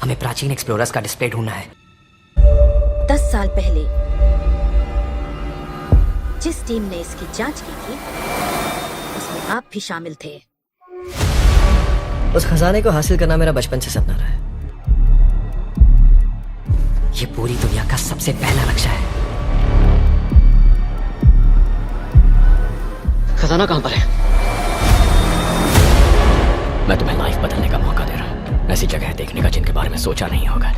हमें प्राचीन एक्सप्लोरर्स का डिस्प्ले ढूंढना है। 10 साल पहले जिस टीम ने इसकी जांच की थी उसमें आप भी शामिल थे। उस खजाने को हासिल करना मेरा बचपन से सपना रहा है। ये पूरी दुनिया का सबसे पहला लक्ष्य है। खजाना कहां पर है? मैं तुम्हें लाइफ बदलने का मौका दे रहा हूं। ऐसी जगह देखने का जिनके बारे में सोचा नहीं होगा।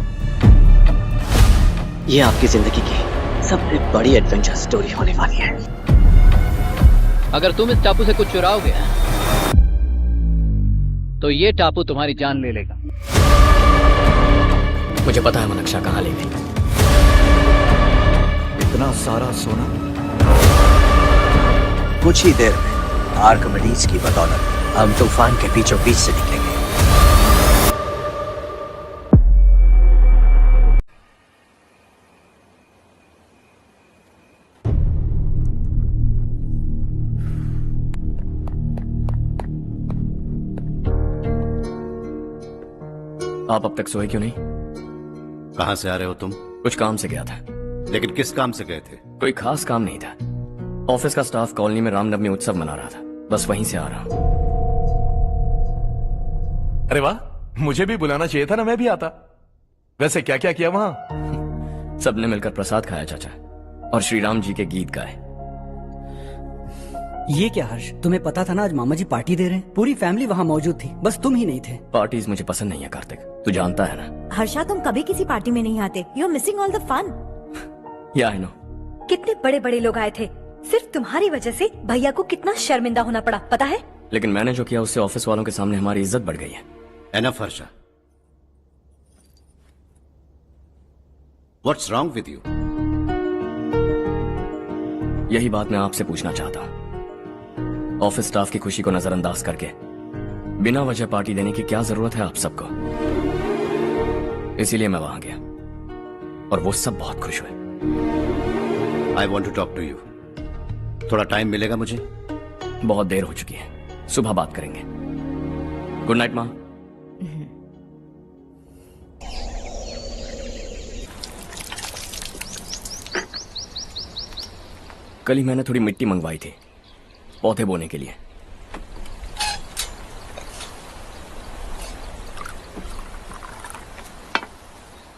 ये आपकी जिंदगी की सबसे बड़ी एडवेंचर स्टोरी होने वाली है। अगर तुम इस टापू से कुछ चुराओगे तो ये टापू तुम्हारी जान ले लेगा। मुझे पता है वो नक्शा कहाँ ले गई। इतना सारा सोना कुछ ही देर में आर्किमिडीज की बदौलत हम तूफान के बीचों बीच से निकलेंगे। आप अब तक सोए क्यों नहीं? कहां से आ रहे हो तुम? कुछ काम से गया था। लेकिन किस काम से गए थे? कोई खास काम नहीं था। ऑफिस का स्टाफ कॉलोनी में रामनवमी उत्सव मना रहा था, बस वहीं से आ रहा हूं। अरे वाह, मुझे भी बुलाना चाहिए था ना, मैं भी आता। वैसे क्या क्या किया वहां? सबने मिलकर प्रसाद खाया चाचा, और श्री राम जी के गीत गाए। ये क्या हर्ष, तुम्हें पता था ना आज मामा जी पार्टी दे रहे हैं? पूरी फैमिली वहाँ मौजूद थी, बस तुम ही नहीं थे। पार्टीज मुझे पसंद नहीं है कार्तिक, तू जानता है ना। हर्षा, तुम कभी किसी पार्टी में नहीं आते। You are missing all the fun. Yeah I no. कितने बड़े बड़े लोग आए थे, सिर्फ तुम्हारी वजह से भैया को कितना शर्मिंदा होना पड़ा, पता है? लेकिन मैंने जो किया उससे ऑफिस वालों के सामने हमारी इज्जत बढ़ गई है। Enough Harsha, what's wrong with you? यही बात मैं आपसे पूछना चाहता हूँ। ऑफिस स्टाफ की खुशी को नजरअंदाज करके बिना वजह पार्टी देने की क्या जरूरत है आप सबको? इसीलिए मैं वहां गया और वो सब बहुत खुश हुए। I want to talk to you. थोड़ा टाइम मिलेगा मुझे? बहुत देर हो चुकी है, सुबह बात करेंगे। गुड नाइट माँ। कल ही मैंने थोड़ी मिट्टी मंगवाई थी पौधे बोने के लिए।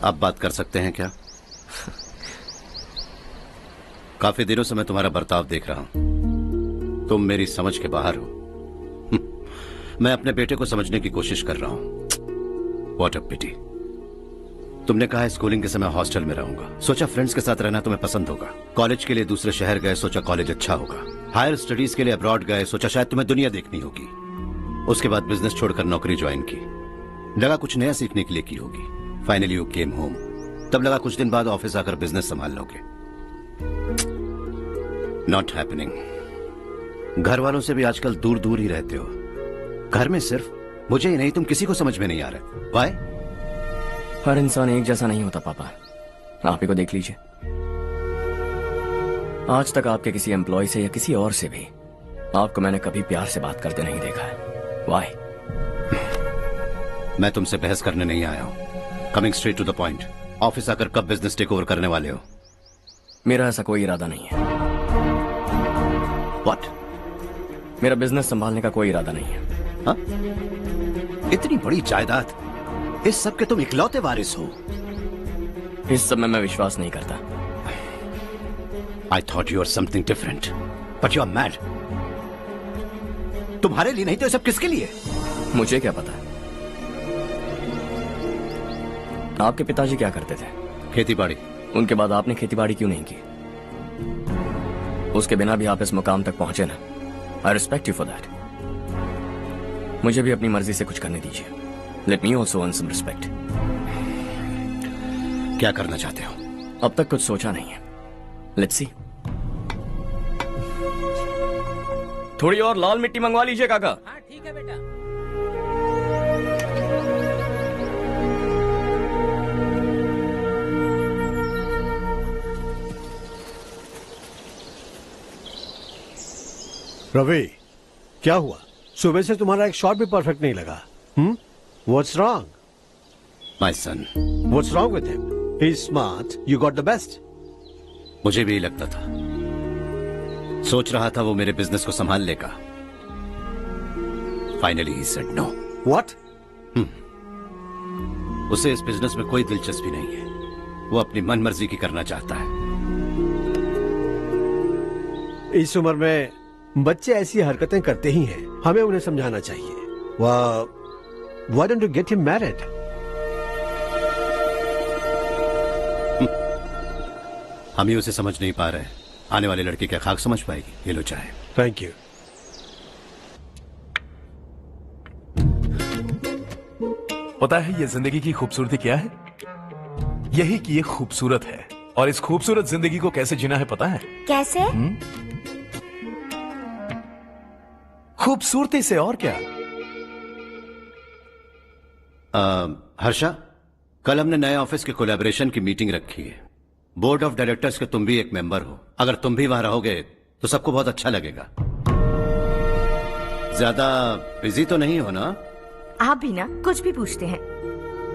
आप बात कर सकते हैं क्या? काफी दिनों से मैं तुम्हारा बर्ताव देख रहा हूं। तुम मेरी समझ के बाहर हो। मैं अपने बेटे को समझने की कोशिश कर रहा हूं। व्हाट अ पिटी। तुमने कहा स्कूलिंग के समय हॉस्टल में रहूंगा, सोचा फ्रेंड्स के साथ रहना तुम्हें पसंद होगा। कॉलेज के लिए दूसरे शहर गए, सोचा कॉलेज अच्छा होगा। हायर स्टडीज के लिए अब्रॉड गए, सोचा शायद तुम्हें दुनिया देखनी होगी। उसके बाद बिजनेस छोड़कर नौकरी ज्वाइन की, लगा कुछ नया सीखने के लिए की होगी। फाइनली यू केम होम, तब लगा कुछ दिन बाद ऑफिस आकर बिजनेस संभाल लोगे। Not happening. घर वालों से भी आजकल दूर दूर ही रहते हो। घर में सिर्फ मुझे ही नहीं, तुम किसी को समझ में नहीं आ रहे। व्हाई? हर इंसान एक जैसा नहीं होता पापा, आप ही को देख लीजिए। आज तक आपके किसी एम्प्लॉय से या किसी और से भी आपको मैंने कभी प्यार से बात करते नहीं देखा है। व्हाई? मैं तुमसे बहस करने नहीं आया हूं। Coming straight to the point, office आकर कब बिजनेस टेक ओवर करने वाले हो? मेरा ऐसा कोई इरादा नहीं है। व्हाट? मेरा बिजनेस संभालने का कोई इरादा नहीं है। हा? इतनी बड़ी जायदाद, इस सब के तुम इकलौते वारिस हो। इस सब में मैं विश्वास नहीं करता। I thought you were something different, but you are mad. तुम्हारे लिए नहीं तो ये सब किसके लिए? मुझे क्या पता। आपके पिताजी क्या करते थे? खेतीबाड़ी। उनके बाद आपने खेतीबाड़ी क्यों नहीं की? उसके बिना भी आप इस मुकाम तक पहुंचे ना। I respect you for that. मुझे भी अपनी मर्जी से कुछ करने दीजिए। Let me also earn some respect. क्या करना चाहते हो? अब तक कुछ सोचा नहीं है। Let's see. थोड़ी और लाल मिट्टी मंगवा लीजिए काका। हाँ ठीक है बेटा। रवि, क्या हुआ? सुबह से तुम्हारा एक शॉट भी परफेक्ट नहीं लगा। What's wrong? My son. What's wrong with him? He's smart. You got the best. मुझे भी यही लगता था। सोच रहा था वो मेरे बिजनेस को संभाल लेगा। Finally he said no. What? उसे इस बिजनेस में कोई दिलचस्पी नहीं है। वो अपनी मनमर्जी की करना चाहता है। इस उम्र में बच्चे ऐसी हरकतें करते ही हैं। हमें उन्हें समझाना चाहिए। Why don't you get him married? हम ही उसे समझ नहीं पा रहे। आने वाली लड़की क्या खाक समझ पाएगी? ये लो चाहे। Thank you. पता है ये जिंदगी की खूबसूरती क्या है? यही कि ये खूबसूरत है, और इस खूबसूरत जिंदगी को कैसे जीना है पता है? कैसे? खूबसूरती से, और क्या। हर्षा, कल हमने नए ऑफिस के कोलैबोरेशन की मीटिंग रखी है। बोर्ड ऑफ डायरेक्टर्स के तुम भी एक मेंबर हो। अगर तुम भी वहां रहोगे तो सबको बहुत अच्छा लगेगा। ज्यादा बिजी तो नहीं हो ना? आप भी ना कुछ भी पूछते हैं।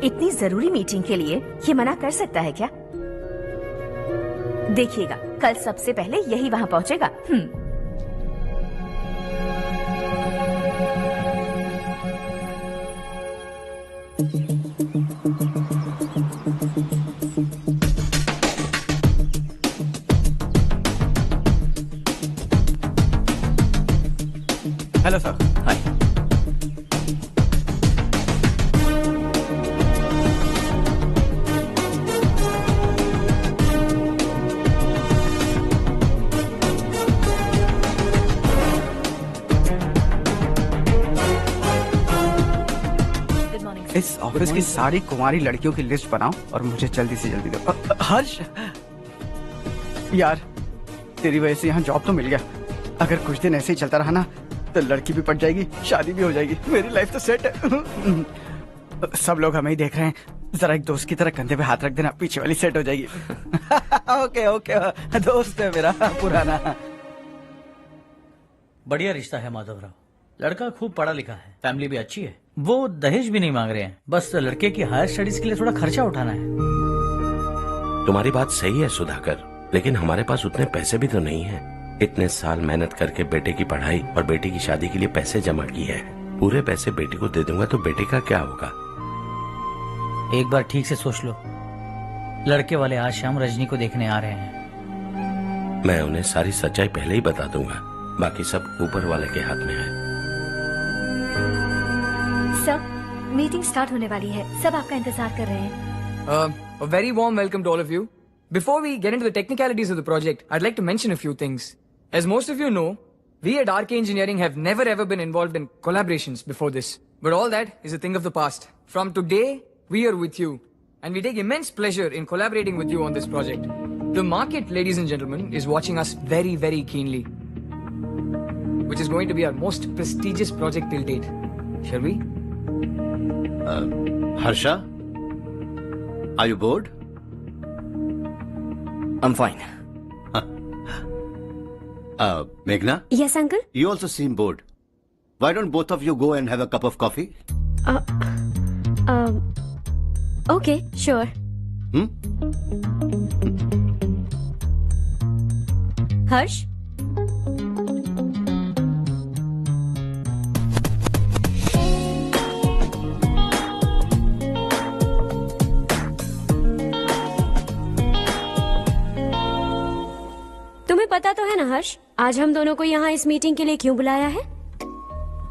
इतनी जरूरी मीटिंग के लिए ये मना कर सकता है क्या? देखिएगा, कल सबसे पहले यही वहां पहुंचेगा। Hello sir. हाय। इस ऑफिस की सारी कुंवारी लड़कियों की लिस्ट बनाओ और मुझे जल्दी से जल्दी दो। हर्ष यार, तेरी वजह से यहाँ जॉब तो मिल गया। अगर कुछ दिन ऐसे ही चलता रहा ना तो लड़की भी पट जाएगी, शादी भी हो जाएगी, मेरी लाइफ तो सेट है। सब लोग हमें ही देख रहे हैं, जरा एक दोस्त की तरह कंधे पे हाथ रख देना, पीछे वाली सेट हो जाएगी। ओके ओके, दोस्त है मेरा पुराना। बढ़िया रिश्ता है माधवराव। लड़का खूब पढ़ा लिखा है, फैमिली भी अच्छी है। वो दहेज भी नहीं मांग रहे हैं, बस लड़के की हायर स्टडीज के लिए थोड़ा खर्चा उठाना है। तुम्हारी बात सही है सुधाकर, लेकिन हमारे पास उतने पैसे भी तो नहीं है। इतने साल मेहनत करके बेटे की पढ़ाई और बेटे की शादी के लिए पैसे जमा किए हैं। पूरे पैसे बेटे को दे दूंगा तो बेटे का क्या होगा? एक बार ठीक से सोच लो। लड़के वाले आज शाम रजनी को देखने आ रहे हैं। मैं उन्हें सारी सच्चाई पहले ही बता दूंगा, बाकी सब ऊपर वाले के हाथ में है। सर, मीटिंग स्टार्ट होने वाली है, सब आपका इंतजार कर रहे हैं। A very warm welcome to all of you. Before we get into the technicalities of the project, I'd like to mention a few things. As most of you know, we at RK Engineering have never ever been involved in collaborations before this. But all that is a thing of the past. From today, we are with you. And we take immense pleasure in collaborating with you on this project. The market, ladies and gentlemen, is watching us very, very keenly. Which is going to be our most prestigious project till date. Shall we? Harsha, are you bored? I'm fine. Meghna? Yes, uncle? You also seem bored. Why don't both of you go and have a cup of coffee? Okay, sure. Harsh? तुम्हें पता तो है ना हर्ष, आज हम दोनों को यहाँ इस मीटिंग के लिए क्यों बुलाया है?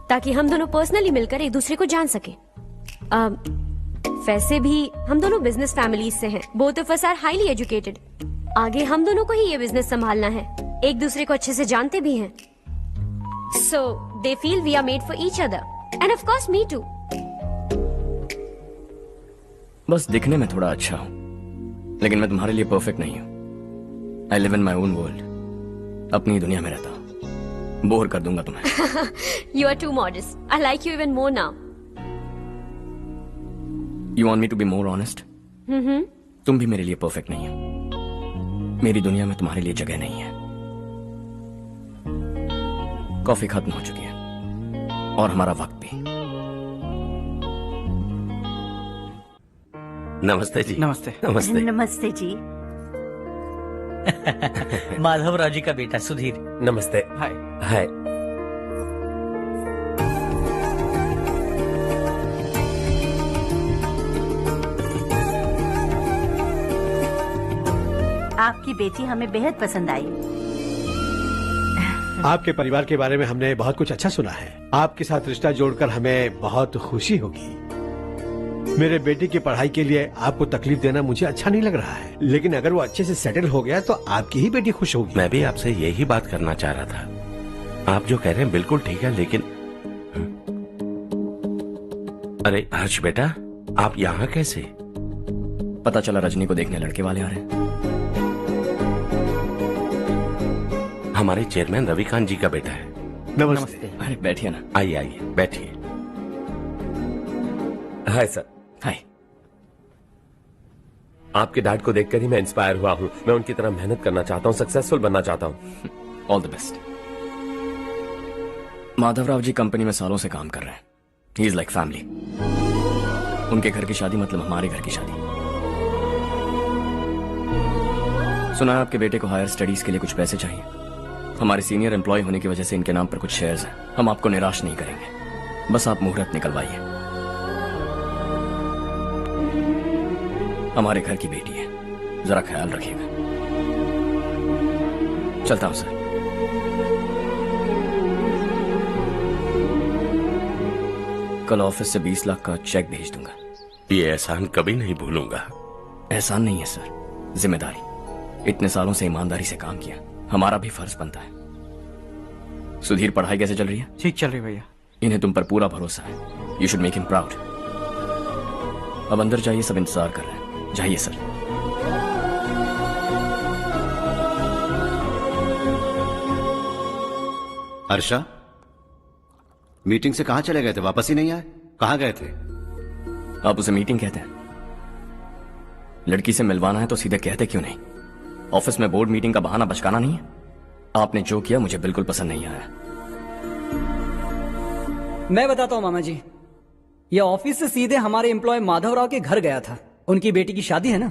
ताकि हम दोनों पर्सनली मिलकर एक दूसरे को जान सके। वैसे भी हम दोनों बिजनेस फैमिलीज से हैं। Both of us are highly educated. आगे हम दोनों को ही ये बिजनेस संभालना है। एक दूसरे को अच्छे से जानते भी हैं। So they feel we are made for each other and of course me too. बस दिखने में थोड़ा अच्छा हूँ, लेकिन मैं तुम्हारे लिए परफेक्ट नहीं हूँ। I live in my own world, अपनी दुनिया में रहता हूँ। बोर कर दूंगा तुम्हें। You are too modest. I like you even more now. You want me to be more honest? तुम भी मेरे लिए परफेक्ट नहीं हो। मेरी दुनिया में तुम्हारे लिए जगह नहीं है। कॉफी खत्म हो चुकी है और हमारा वक्त भी। नमस्ते जी। नमस्ते। नमस्ते। नमस्ते जी। माधवराव जी का बेटा सुधीर। नमस्ते। हाय। हाय। आपकी बेटी हमें बेहद पसंद आई। आपके परिवार के बारे में हमने बहुत कुछ अच्छा सुना है। आपके साथ रिश्ता जोड़कर हमें बहुत खुशी होगी। मेरे बेटे की पढ़ाई के लिए आपको तकलीफ देना मुझे अच्छा नहीं लग रहा है, लेकिन अगर वो अच्छे से सेटल हो गया तो आपकी ही बेटी खुश होगी। मैं भी आपसे यही बात करना चाह रहा था। आप जो कह रहे हैं बिल्कुल ठीक है, लेकिन अरे हर्ष बेटा, आप यहाँ कैसे? पता चला रजनी को देखने लड़के वाले आ रहे हैं। हमारे चेयरमैन रविकांत जी का बेटा है। नमस्ते। अरे बैठिए ना। आइए आइए बैठिए। Hi sir. हाय। आपके डैड को देखकर ही मैं इंस्पायर हुआ हूँ। मैं उनकी तरह मेहनत करना चाहता हूँ, सक्सेसफुल बनना चाहता हूँ। All the best. Madhavrao ji company में सालों से काम कर रहे हैं। He is like family. उनके घर की शादी मतलब हमारे घर की शादी। सुना है आपके बेटे को हायर स्टडीज के लिए कुछ पैसे चाहिए। हमारे सीनियर एम्प्लॉय होने की वजह से इनके नाम पर कुछ शेयर्स हैं। हम आपको निराश नहीं करेंगे, बस आप मुहूर्त निकलवाइए। हमारे घर की बेटी है, जरा ख्याल रखिएगा। चलता हूं सर। कल ऑफिस से 20 लाख का चेक भेज दूंगा। ये एहसान कभी नहीं भूलूंगा। एहसान नहीं है सर, जिम्मेदारी। इतने सालों से ईमानदारी से काम किया, हमारा भी फर्ज बनता है। सुधीर, पढ़ाई कैसे चल रही है? ठीक चल रही भैया। इन्हें तुम पर पूरा भरोसा है। You should make him proud. अब अंदर जाइए, सब इंतजार कर रहे हैं। जाइए सर। हर्षा, मीटिंग से कहाँ चले गए थे? वापस ही नहीं आए? कहाँ गए थे? आप उसे मीटिंग कहते हैं? लड़की से मिलवाना है तो सीधे कहते क्यों नहीं? ऑफिस में बोर्ड मीटिंग का बहाना बचकाना नहीं है। आपने जो किया मुझे बिल्कुल पसंद नहीं आया। मैं बताता हूँ मामा जी, ये ऑफिस से सीधे हमारे एम्प्लॉय माधवराव के घर गया था। उनकी बेटी की शादी है ना,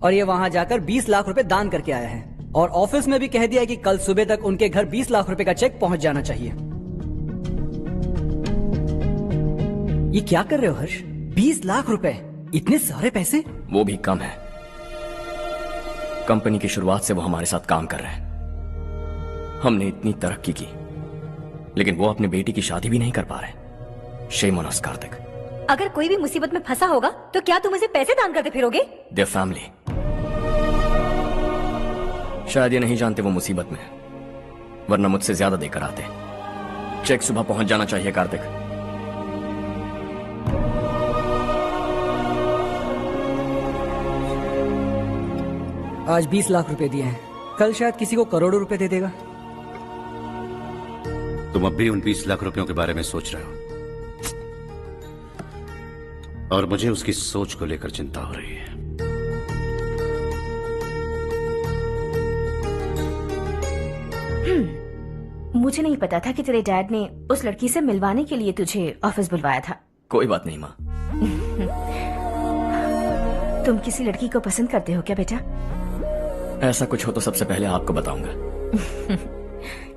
और ये वहां जाकर 20 लाख रुपए दान करके आया है। और ऑफिस में भी कह दिया कि कल सुबह तक उनके घर 20 लाख रुपए का चेक पहुंच जाना चाहिए। ये क्या कर रहे हो हर्ष? 20 लाख रुपए, इतने सारे पैसे? वो भी कम है। कंपनी की शुरुआत से वो हमारे साथ काम कर रहे हैं। हमने इतनी तरक्की की, लेकिन वो अपनी बेटी की शादी भी नहीं कर पा रहे। Shame on us Kartik. अगर कोई भी मुसीबत में फंसा होगा तो क्या तुम उसे पैसे दान करते फिरोगे? Their family. शायद ये नहीं जानते वो मुसीबत में है, वरना मुझसे ज्यादा देकर आते। चेक सुबह पहुंच जाना चाहिए कार्तिक। आज 20 लाख रुपए दिए हैं, कल शायद किसी को करोड़ों रुपए दे देगा। तुम अब भी उन 20 लाख रुपयों के बारे में सोच रहे हो, और मुझे उसकी सोच को लेकर चिंता हो रही है। मुझे नहीं पता था कि तेरे डैड ने उस लड़की से मिलवाने के लिए तुझे ऑफिस बुलवाया था। कोई बात नहीं माँ। तुम किसी लड़की को पसंद करते हो क्या बेटा? ऐसा कुछ हो तो सबसे पहले आपको बताऊंगा।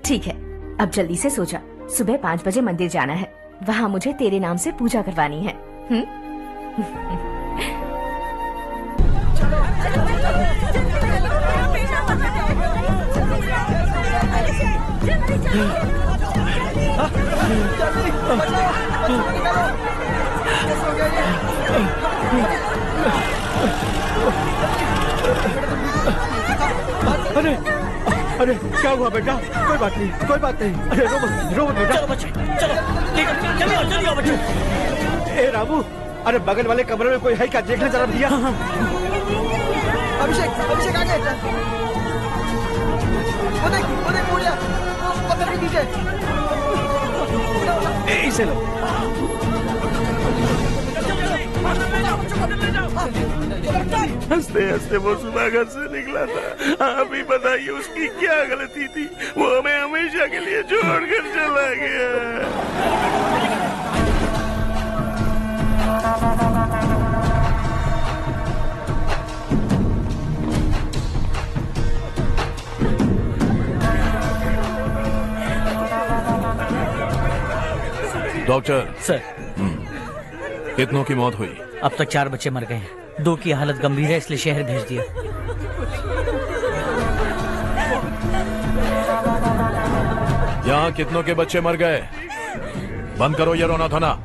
ठीक है, अब जल्दी से सो जा। सुबह 5 बजे मंदिर जाना है, वहाँ मुझे तेरे नाम से पूजा करवानी है। अरे अरे क्या हुआ बेटा? कोई बात नहीं, कोई बात नहीं। अरे रो मत बेटा। चलो बच्चे, चलो जल्दी आओ बच्चे। ए रामू, अरे बगल वाले कमरे में कोई है क्या? देखना जरा भैया। अभिषेक, अभिषेक आ गए। वो देख मुड़िया, वो पत्थर के नीचे। इसे लो। हंसते हंसते वो सुबह घर से निकला था। आप ही बताइए उसकी क्या गलती थी? वो हमें हमेशा के लिए छोड़कर चला गया। डॉक्टर सर, कितनों की मौत हुई? अब तक 4 बच्चे मर गए हैं, 2 की हालत गंभीर है, इसलिए शहर भेज दिया। यहाँ कितनों के बच्चे मर गए? बंद करो ये रोना धोना।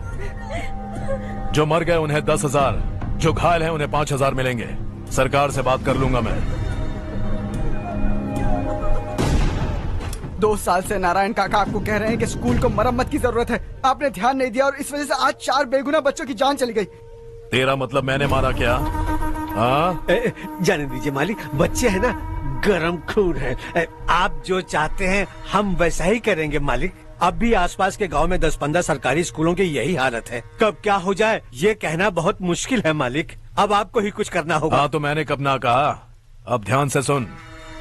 जो मर गए उन्हें 10,000, जो घायल हैं उन्हें 5,000 मिलेंगे। सरकार से बात कर लूंगा मैं। 2 साल से नारायण काका आपको कह रहे हैं कि स्कूल को मरम्मत की जरूरत है। आपने ध्यान नहीं दिया और इस वजह से आज 4 बेगुनाह बच्चों की जान चली गई। तेरा मतलब मैंने मारा क्या? हाँ? जाने दीजिए मालिक, बच्चे हैं ना, गरम खून है। आप जो चाहते हैं हम वैसा ही करेंगे मालिक। अब भी आसपास के गांव में 10-15 सरकारी स्कूलों की यही हालत है। कब क्या हो जाए ये कहना बहुत मुश्किल है मालिक। अब आपको ही कुछ करना होगा। हाँ तो मैंने कब ना कहा। अब ध्यान से सुन,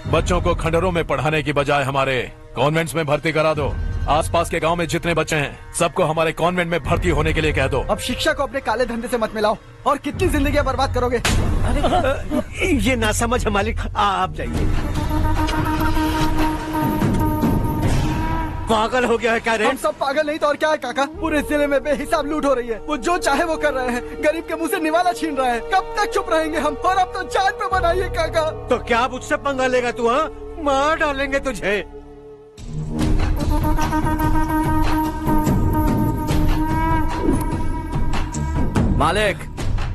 बच्चों को खंडरों में पढ़ाने की बजाय हमारे कॉन्वेंट्स में भर्ती करा दो। आसपास के गांव में जितने बच्चे हैं सबको हमारे कॉन्वेंट में भर्ती होने के लिए कह दो। अब शिक्षा को अपने काले धंधे से मत मिलाओ। और कितनी जिंदगियां बर्बाद करोगे? ये ना समझ है मालिक, आप जाइए। पागल हो गया है क्या रे? हम सब पागल नहीं तो और क्या है काका। पूरे जिले में बेहिसाब लूट हो रही है। वो जो चाहे वो कर रहे हैं। गरीब के मुंह से निवाला छीन रहा है। कब तक चुप रहेंगे हम? और अब तो जान पे बनाइए काका। तो क्या मुझसे पंगा लेगा तू? हाँ, मार डालेंगे तुझे। मालिक,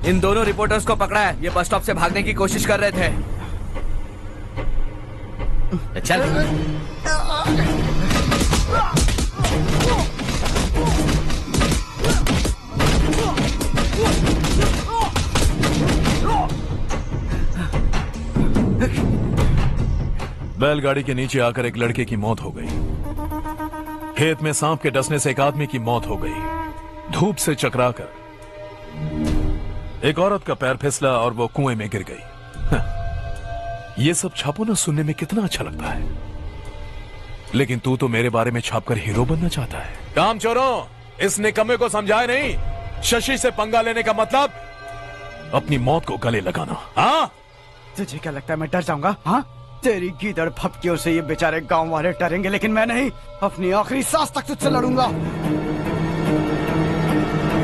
इन दोनों रिपोर्टर्स को पकड़ा है। ये बस स्टॉप से भागने की कोशिश कर रहे थे। चल। बैलगाड़ी के नीचे आकर एक लड़के की मौत हो गई। खेत में सांप के डसने से एक आदमी की मौत हो गई। धूप से चकराकर एक औरत का पैर फिसला और वो कुएं में गिर गई। ये सब छापो ना, सुनने में कितना अच्छा लगता है। लेकिन तू तो मेरे बारे में छापकर हीरो बनना चाहता है। काम चोरों, इस निकम्मे को समझाए नहीं। शशि से पंगा लेने का मतलब अपनी मौत को गले लगाना। हाँ, तुझे क्या लगता है मैं डर जाऊंगा? हाँ, तेरी गीदड़ फपकियों से ये बेचारे गांव वाले डरेंगे, लेकिन मैं नहीं। अपनी आखिरी सांस तक तुझसे लड़ूंगा।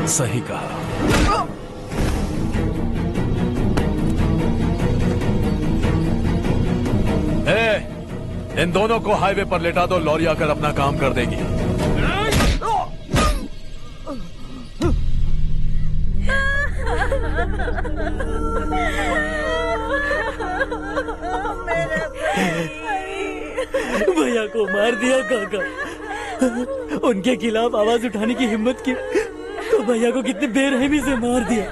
सही कहा। इन दोनों को हाईवे पर लेटा दो, लॉरी आकर अपना काम कर देगी। भैया को मार दिया काका। उनके खिलाफ आवाज उठाने की हिम्मत की तो भैया को कितने बेरहमी से मार दिया।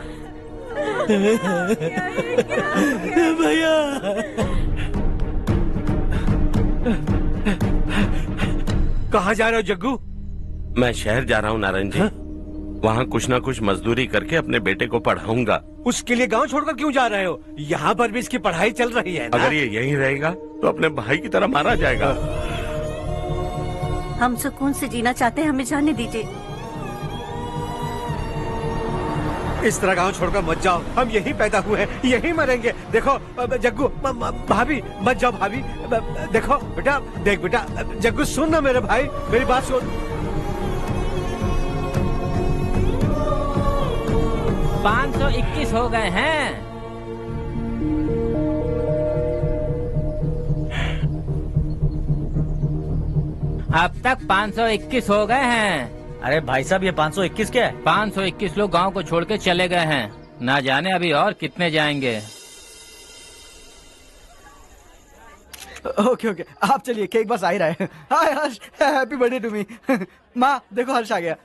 भैया कहाँ जा रहे हो जग्गू? मैं शहर जा रहा हूँ नारायण जी। वहाँ कुछ ना कुछ मजदूरी करके अपने बेटे को पढ़ाऊंगा। उसके लिए गांव छोड़कर क्यों जा रहे हो? यहाँ पर भी इसकी पढ़ाई चल रही है ना? अगर ये यहीं रहेगा तो अपने भाई की तरह मारा जाएगा। हम सुकून से जीना चाहते हैं, हमें जाने दीजिए। इस तरह गांव छोड़कर मत जाओ। हम यहीं पैदा हुए हैं, यहीं मरेंगे। देखो जग्गू, भाभी मत जाओ। भाभी देखो बेटा, देख बेटा, जग्गू सुन ना मेरे भाई, मेरी बात सुन। 521 हो गए हैं। अब तक 521 हो गए हैं। अरे भाई साहब, ये 521 क्या है? 521 लोग गांव को छोड़ के चले गए हैं। ना जाने अभी और कितने जाएंगे। ओके ओके, आप चलिए, केक बस आ ही रहा है। हाय हर्ष, हैप्पी बर्थडे टू मी। माँ देखो, हर्ष आ गया।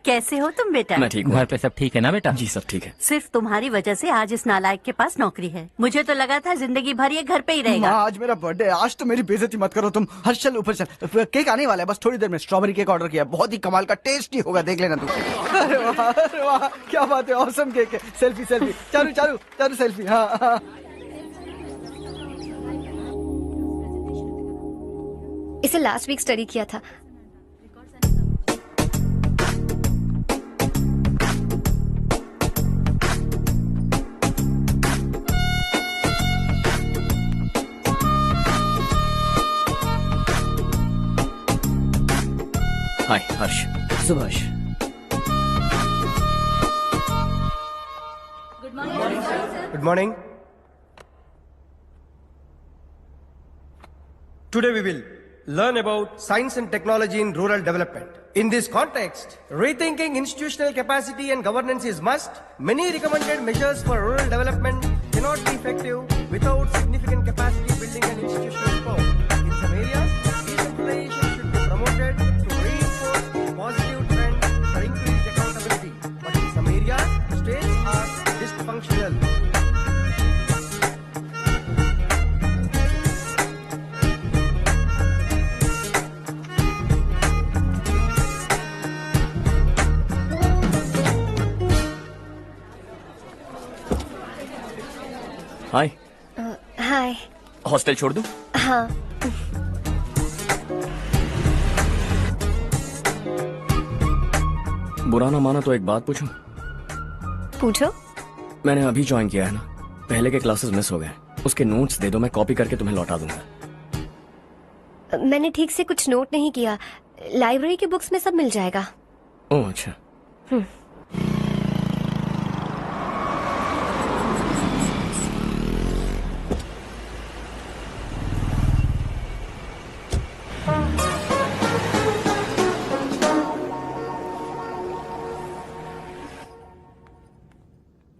कैसे हो तुम बेटा? मैं ठीक हूँ। घर पे सब ठीक है ना बेटा? जी सब ठीक है। सिर्फ तुम्हारी वजह से आज इस नालायक के पास नौकरी है। मुझे तो लगा था जिंदगी भर ये घर पे ही रहेगा। माँ, आज मेरा बर्थडे है, आज तो मेरी बेइज्जती मत करो तुम। हर्ष चल ऊपर चल, केक आने वाला है बस थोड़ी देर में। स्ट्रॉबेरी केक ऑर्डर किया, बहुत ही कमाल का टेस्टी होगा, देख लेना तू। अरे वाह, क्या बात है, ऑसम केक है। Selfie selfie, Charu Charu Charu selfie. हाँ हाँ। इसे लास्ट वीक स्टडी किया था। Hi Harsh. Subhash, Good morning. Today we will learn about science and technology in rural development. In this context, rethinking institutional capacity and governance is must. Many recommended measures for rural development cannot be effective without significant capacity building and institutional support. In some areas, decentralization should be promoted to reinforce positive trend for increased accountability. But in some areas, states are dysfunctional. Hi hi. Hostel छोड़ दूं? हाँ। बुरा ना माना तो एक बात पूछूं? पूछो। मैंने अभी ज्वाइन किया है ना, पहले के क्लासेस मिस हो गए, उसके नोट्स दे दो, मैं कॉपी करके तुम्हें लौटा दूंगा। मैंने ठीक से कुछ नोट नहीं किया, लाइब्रेरी की बुक्स में सब मिल जाएगा। ओह अच्छा।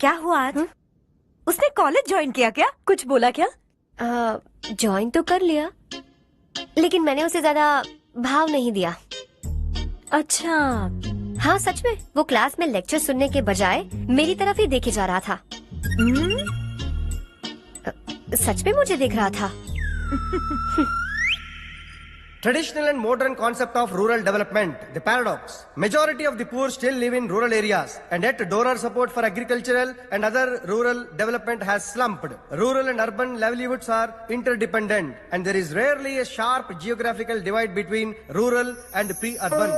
क्या हुआ आज? उसने कॉलेज ज्वाइन किया क्या? कुछ बोला क्या? ज्वाइन तो कर लिया, लेकिन मैंने उसे ज्यादा भाव नहीं दिया। अच्छा। हाँ सच में, वो क्लास में लेक्चर सुनने के बजाय मेरी तरफ ही देखे जा रहा था। सच में मुझे देख रहा था। Traditional and modern concept of rural development, the paradox. Majority of the poor still live in rural areas, and yet donor support for agricultural and other rural development has slumped. Rural and urban livelihoods are interdependent, and there is rarely a sharp geographical divide between rural and pre-urban.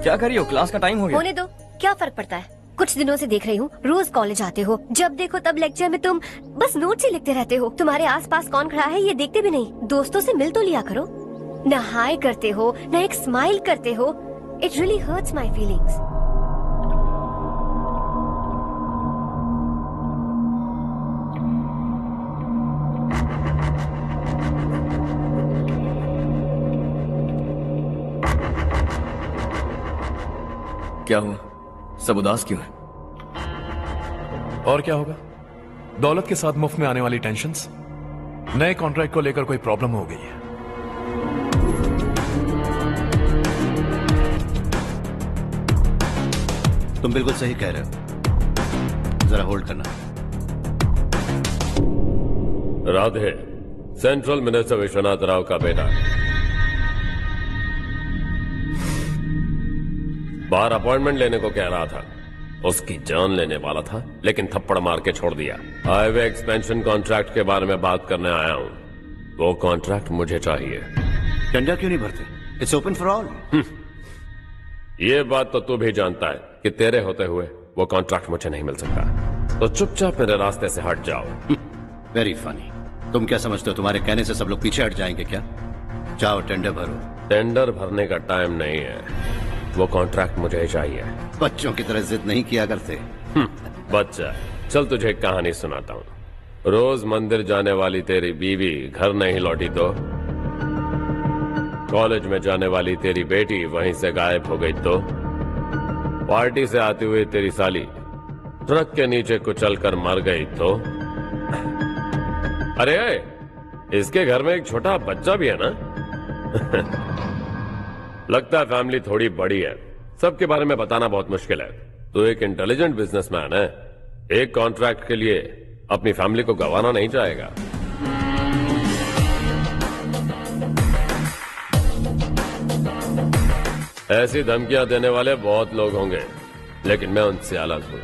क्या कर रही हो? Class का time हो गया। होने दो, क्या फर्क पड़ता है? कुछ दिनों से देख रही हूँ, रोज कॉलेज आते हो, जब देखो तब लेक्चर में तुम बस नोट्स ही लिखते रहते हो। तुम्हारे आसपास कौन खड़ा है ये देखते भी नहीं। दोस्तों से मिल तो लिया करो। न हाय करते हो, न एक स्माइल करते हो। It really hurts my feelings. क्या हुआ? सब उदास क्यों है? और क्या होगा? दौलत के साथ मुफ्त में आने वाली टेंशन्स। नए कॉन्ट्रैक्ट को लेकर कोई प्रॉब्लम हो गई है। तुम बिल्कुल सही कह रहे हो, जरा होल्ड करना। राधे सेंट्रल मिनिस्टर विश्वनाथ राव का बेटा, बाहर अपॉइंटमेंट लेने को कह रहा था। उसकी जान लेने वाला था, लेकिन थप्पड़ मार के छोड़ दिया। हाईवे एक्सपेंशन कॉन्ट्रैक्ट के बारे में बात करने आया हूं। वो कॉन्ट्रैक्ट मुझे चाहिए। टेंडर क्यों नहीं भरते? It's open for all. ये बात तो तू भी जानता है कि तेरे होते हुए वो कॉन्ट्रैक्ट मुझे नहीं मिल सकता, तो चुपचाप मेरे रास्ते से हट जाओ। Very funny. तुम क्या समझते हो तुम्हारे कहने से सब लोग पीछे हट जाएंगे क्या? जाओ टेंडर भरो। टेंडर भरने का टाइम नहीं है, वो कॉन्ट्रैक्ट मुझे चाहिए। बच्चों की तरह जिद नहीं किया करते। बच्चा, चल तुझे एक कहानी सुनाता हूँ। रोज मंदिर जाने वाली तेरी बीवी घर नहीं लौटी तो, कॉलेज में जाने वाली तेरी बेटी वहीं से गायब हो गई तो, पार्टी से आती हुई तेरी साली ट्रक के नीचे कुचलकर मर गई तो। अरे इसके घर में एक छोटा बच्चा भी है ना। लगता है फैमिली थोड़ी बड़ी है, सबके बारे में बताना बहुत मुश्किल है। तो एक इंटेलिजेंट बिजनेसमैन है, एक कॉन्ट्रैक्ट के लिए अपनी फैमिली को गंवाना नहीं चाहेगा। ऐसी धमकियां देने वाले बहुत लोग होंगे, लेकिन मैं उनसे अलग हूं।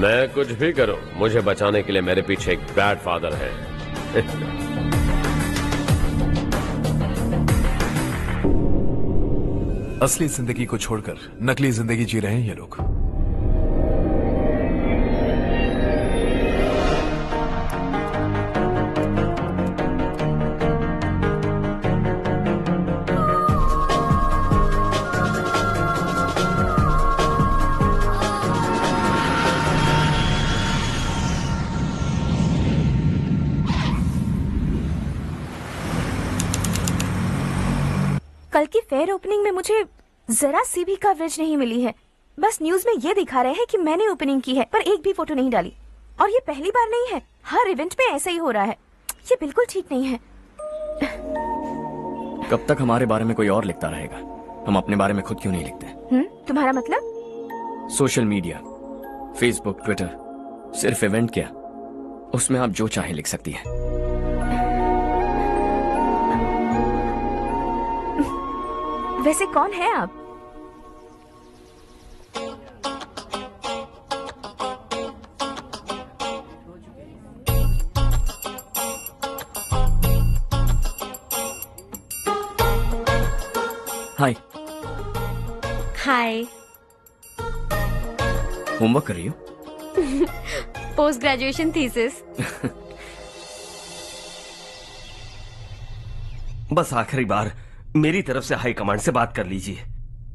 मैं कुछ भी करूं, मुझे बचाने के लिए मेरे पीछे एक बैड फादर है। असली जिंदगी को छोड़कर नकली जिंदगी जी रहे हैं ये लोग। कल की फेयर ओपनिंग में मुझे जरा सी भी कवरेज नहीं मिली है। बस न्यूज में ये दिखा रहे हैं कि मैंने ओपनिंग की है, पर एक भी फोटो नहीं डाली। और ये पहली बार नहीं है, हर इवेंट में ऐसा ही हो रहा है। ये बिल्कुल ठीक नहीं है। कब तक हमारे बारे में कोई और लिखता रहेगा? हम अपने बारे में खुद क्यों नहीं लिखते? तुम्हारा मतलब? सोशल मीडिया, फेसबुक, ट्विटर, सिर्फ इवेंट क्या, उसमें आप जो चाहे लिख सकती हैं। वैसे कौन है आप? हाय। हाय। होमवर्क कर रही हो? Post graduation thesis. बस आखिरी बार मेरी तरफ से हाई कमांड से बात कर लीजिए।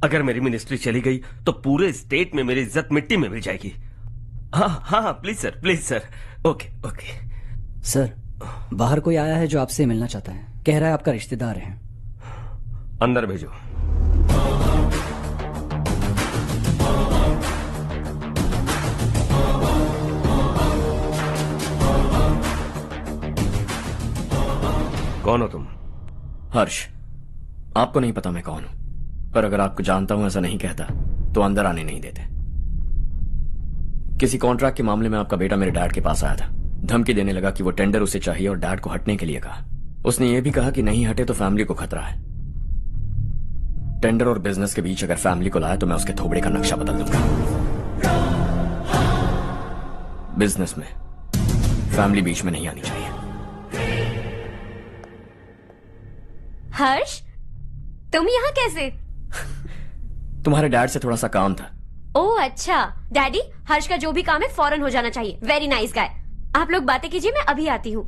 अगर मेरी मिनिस्ट्री चली गई तो पूरे स्टेट में मेरी इज्जत मिट्टी में मिल जाएगी। हाँ हाँ please sir, please sir. Okay okay sir, बाहर कोई आया है जो आपसे मिलना चाहता है। कह रहा है आपका रिश्तेदार है। अंदर भेजो। कौन हो तुम? हर्ष। आपको नहीं पता मैं कौन हूं, पर अगर आपको जानता हूं ऐसा नहीं कहता तो अंदर आने नहीं देते। किसी कॉन्ट्रैक्ट के मामले में आपका बेटा मेरे डैड के पास आया था। धमकी देने लगा कि वो टेंडर उसे चाहिए और डैड को हटने के लिए कहा। उसने ये भी कहा कि नहीं हटे तो फैमिली को खतरा है। टेंडर और बिजनेस के बीच अगर फैमिली को लाया तो मैं उसके थोबड़े का नक्शा बदल दूंगा। बिजनेस में फैमिली बीच में नहीं आनी चाहिए। हर्ष, तुम यहाँ कैसे? तुम्हारे डैड से थोड़ा सा काम था। ओह अच्छा। डैडी, हर्ष का जो भी काम है फौरन हो जाना चाहिए। Very nice guy. आप लोग बातें कीजिए, मैं अभी आती हूँ।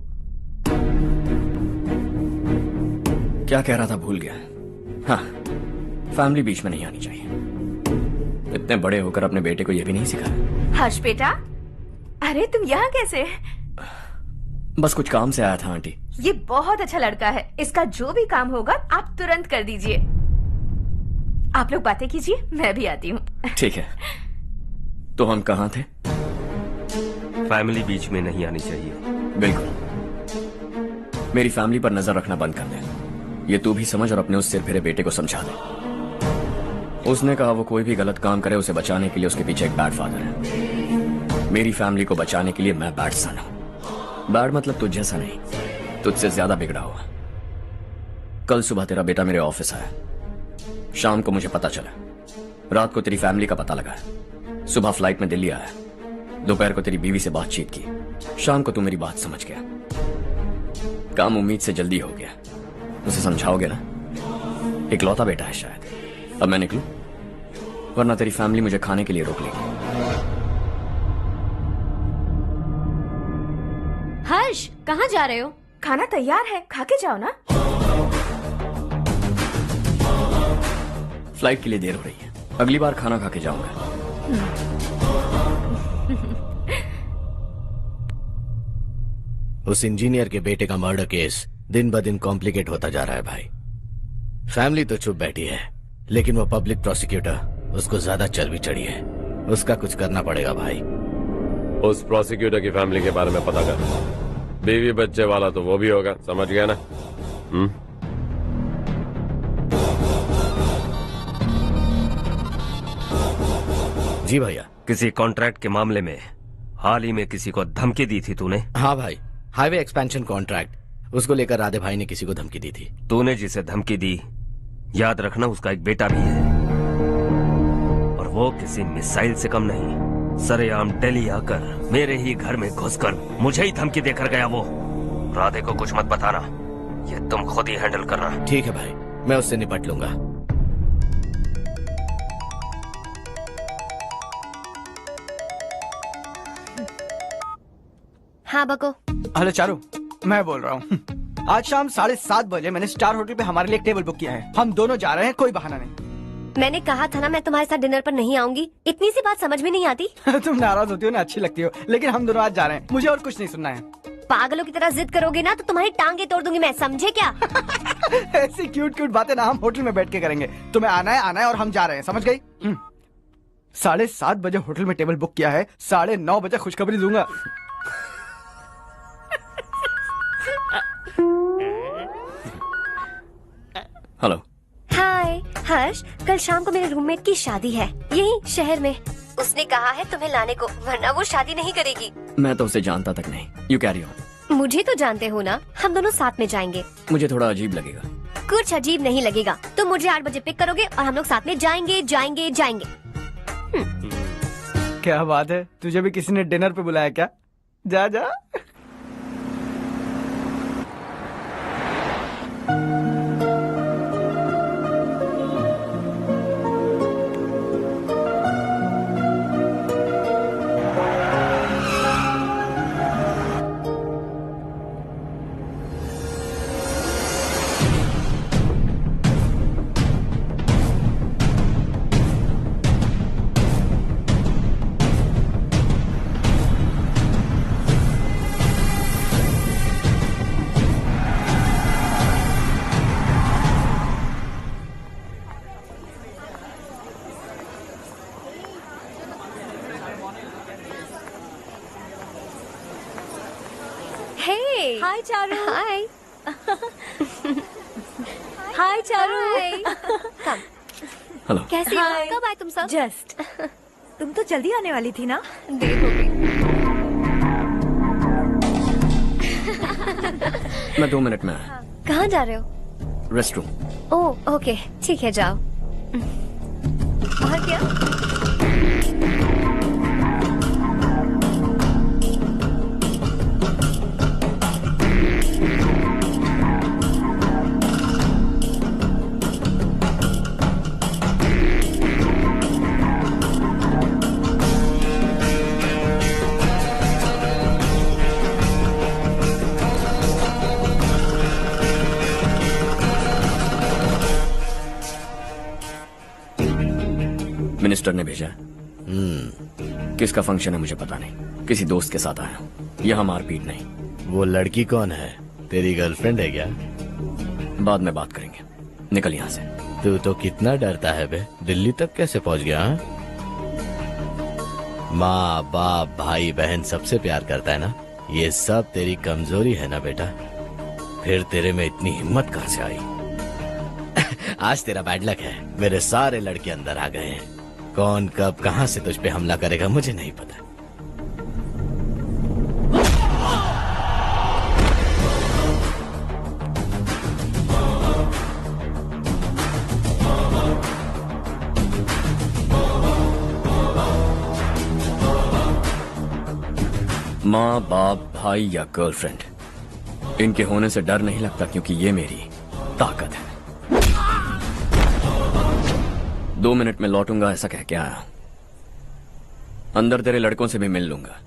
क्या कह रहा था भूल गया। हाँ, फैमिली बीच में नहीं आनी चाहिए। इतने बड़े होकर अपने बेटे को यह भी नहीं सिखाया। हर्ष बेटा, अरे तुम यहाँ कैसे? बस कुछ काम से आया था आंटी। ये बहुत अच्छा लड़का है। इसका जो भी काम होगा आप तुरंत कर दीजिए। आप लोग बातें कीजिए, मैं भी आती हूँ। ठीक है। तो हम कहाँ थे? फैमिली बीच में नहीं आनी चाहिए। बिल्कुल। मेरी फैमिली पर नजर रखना बंद कर दे। ये तू भी समझ और अपने उस सिर फिरे बेटे को समझा दे। उसने कहा वो कोई भी गलत काम करे उसे बचाने के लिए उसके पीछे एक बैड फादर है। मेरी फैमिली को बचाने के लिए मैं बैड सन हूं। बैड मतलब तुझ जैसा नहीं, तुझसे ज्यादा बिगड़ा हुआ। कल सुबह तेरा बेटा मेरे ऑफिस आया। शाम को मुझे पता चला। रात को तेरी फैमिली का पता लगा। सुबह फ्लाइट में दिल्ली आया। दोपहर को तेरी बीवी से बातचीत की। शाम को तू मेरी बात समझ गया। काम उम्मीद से जल्दी हो गया। उसे समझाओगे ना? इकलौता बेटा है शायद। अब मैं निकलूं, वरना तेरी फैमिली मुझे खाने के लिए रोक लेगी। हर्ष, कहाँ जा रहे हो? खाना तैयार है, खा के जाओ ना। फ्लाइट के लिए देर हो रही है। अगली बार खाना खा के जाऊंगा। उस इंजीनियर के बेटे का मर्डर केस दिन ब दिन कॉम्प्लिकेट होता जा रहा है भाई। फैमिली तो चुप बैठी है, लेकिन वो पब्लिक प्रोसिक्यूटर उसको ज्यादा चल भी चढ़ी है। उसका कुछ करना पड़ेगा भाई। उस प्रोसिक्यूटर की फैमिली के बारे में पता कर। बीवी बच्चे वाला तो वो भी होगा, समझ गया ना? जी भैया। किसी कॉन्ट्रैक्ट के मामले में हाल ही में किसी को धमकी दी थी तूने? हाँ भाई, हाईवे एक्सपेंशन कॉन्ट्रैक्ट, उसको लेकर राधे भाई ने किसी को धमकी दी थी। तूने जिसे धमकी दी, याद रखना उसका एक बेटा भी है, और वो किसी मिसाइल से कम नहीं। सरेआम दिल्ली आकर मेरे ही घर में घुसकर मुझे ही धमकी देकर गया वो। राधे को कुछ मत बताना, ये तुम खुद ही हैंडल करना। ठीक है भाई, मैं उससे निपट लूंगा। हाँ बको। हेलो चारू, मैं बोल रहा हूँ। आज शाम 7:30 बजे मैंने स्टार होटल पे हमारे लिए एक टेबल बुक किया है। हम दोनों जा रहे हैं, कोई बहाना नहीं। मैंने कहा था ना मैं तुम्हारे साथ डिनर पर नहीं आऊंगी। इतनी सी बात समझ में नहीं आती। तुम नाराज होती हो ना, अच्छी लगती हो, लेकिन हम दोनों आज जा रहे हैं। मुझे और कुछ नहीं सुनना है। पागलों की तरह जिद करोगे ना तो तुम्हारी टांगे तोड़ दूंगी मैं, समझे क्या? ऐसी क्यूट क्यूट बातें ना हम होटल में बैठ के करेंगे। तुम्हें आना है और हम जा रहे हैं, समझ गई? 7:30 बजे होटल में टेबल बुक किया है, 9:30 बजे खुशखबरी दूंगा। हेलो। हाय हर्ष, कल शाम को मेरे रूममेट की शादी है यही शहर में। उसने कहा है तुम्हें लाने को, वरना वो शादी नहीं करेगी। मैं तो उसे जानता तक नहीं। You carry on. मुझे तो जानते हो ना, हम दोनों साथ में जाएंगे। मुझे थोड़ा अजीब लगेगा। कुछ अजीब नहीं लगेगा। तुम मुझे 8 बजे पिक करोगे और हम लोग साथ में जाएंगे जाएंगे जाएंगे। क्या बात है, तुझे भी किसी ने डिनर पे बुलाया क्या? जा जा। हाय चारू। हाय। हाय चारू। हेलो। कैसी हो? कब आए तुम सब? जस्ट। तुम तो जल्दी आने वाली थी ना? देर हो गई। मैं 2 मिनट में आया। कहाँ जा रहे हो? Rest room. ओह ओके, ठीक है जाओ। और क्या? मिनिस्टर ने भेजा है। किसका फंक्शन है मुझे पता नहीं। किसी दोस्त के साथ आया हूँ। यहाँ मारपीट नहीं। वो लड़की कौन है? तेरी गर्लफ्रेंड है क्या? बाद में बात करेंगे। निकल यहाँ से। तू तो कितना डरता है बे। दिल्ली तक कैसे पहुँच गया? माँ बाप भाई बहन सबसे प्यार करता है ना? ये सब तेरी कमजोरी है ना बेटा? फिर तेरे में इतनी हिम्मत कहाँ से आई? आज तेरा बैड लक है, मेरे सारे लड़के अंदर आ गए हैं। कौन कब कहां से तुझ पे हमला करेगा मुझे नहीं पता। माँ बाप भाई या गर्लफ्रेंड, इनके होने से डर नहीं लगता क्योंकि ये मेरी ताकत है। 2 मिनट में लौटूंगा ऐसा कह के आया। अंदर तेरे लड़कों से भी मिल लूंगा।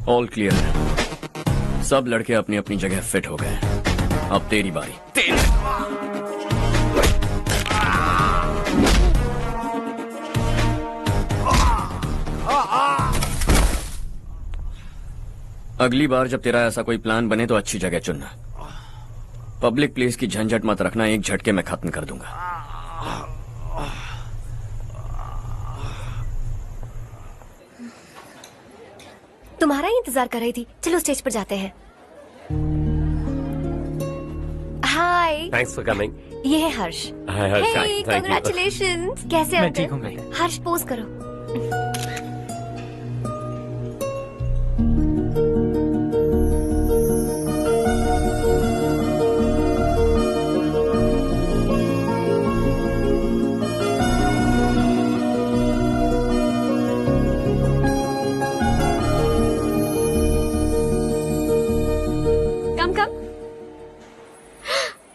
ऑल क्लियर है। सब लड़के अपनी अपनी जगह फिट हो गए। अब तेरी बारी। अगली बार जब तेरा ऐसा कोई प्लान बने तो अच्छी जगह चुनना। पब्लिक प्लेस की झंझट मत रखना, एक झटके में खत्म कर दूंगा। तुम्हारा ही इंतजार कर रही थी। चलो स्टेज पर जाते हैं। हाय। Thanks for coming. ये है Harsh. Hi Harsh, hey, thank you. Congratulations. कैसे हो मैं ठीक हूँ बेटा। हर्ष पोज करो।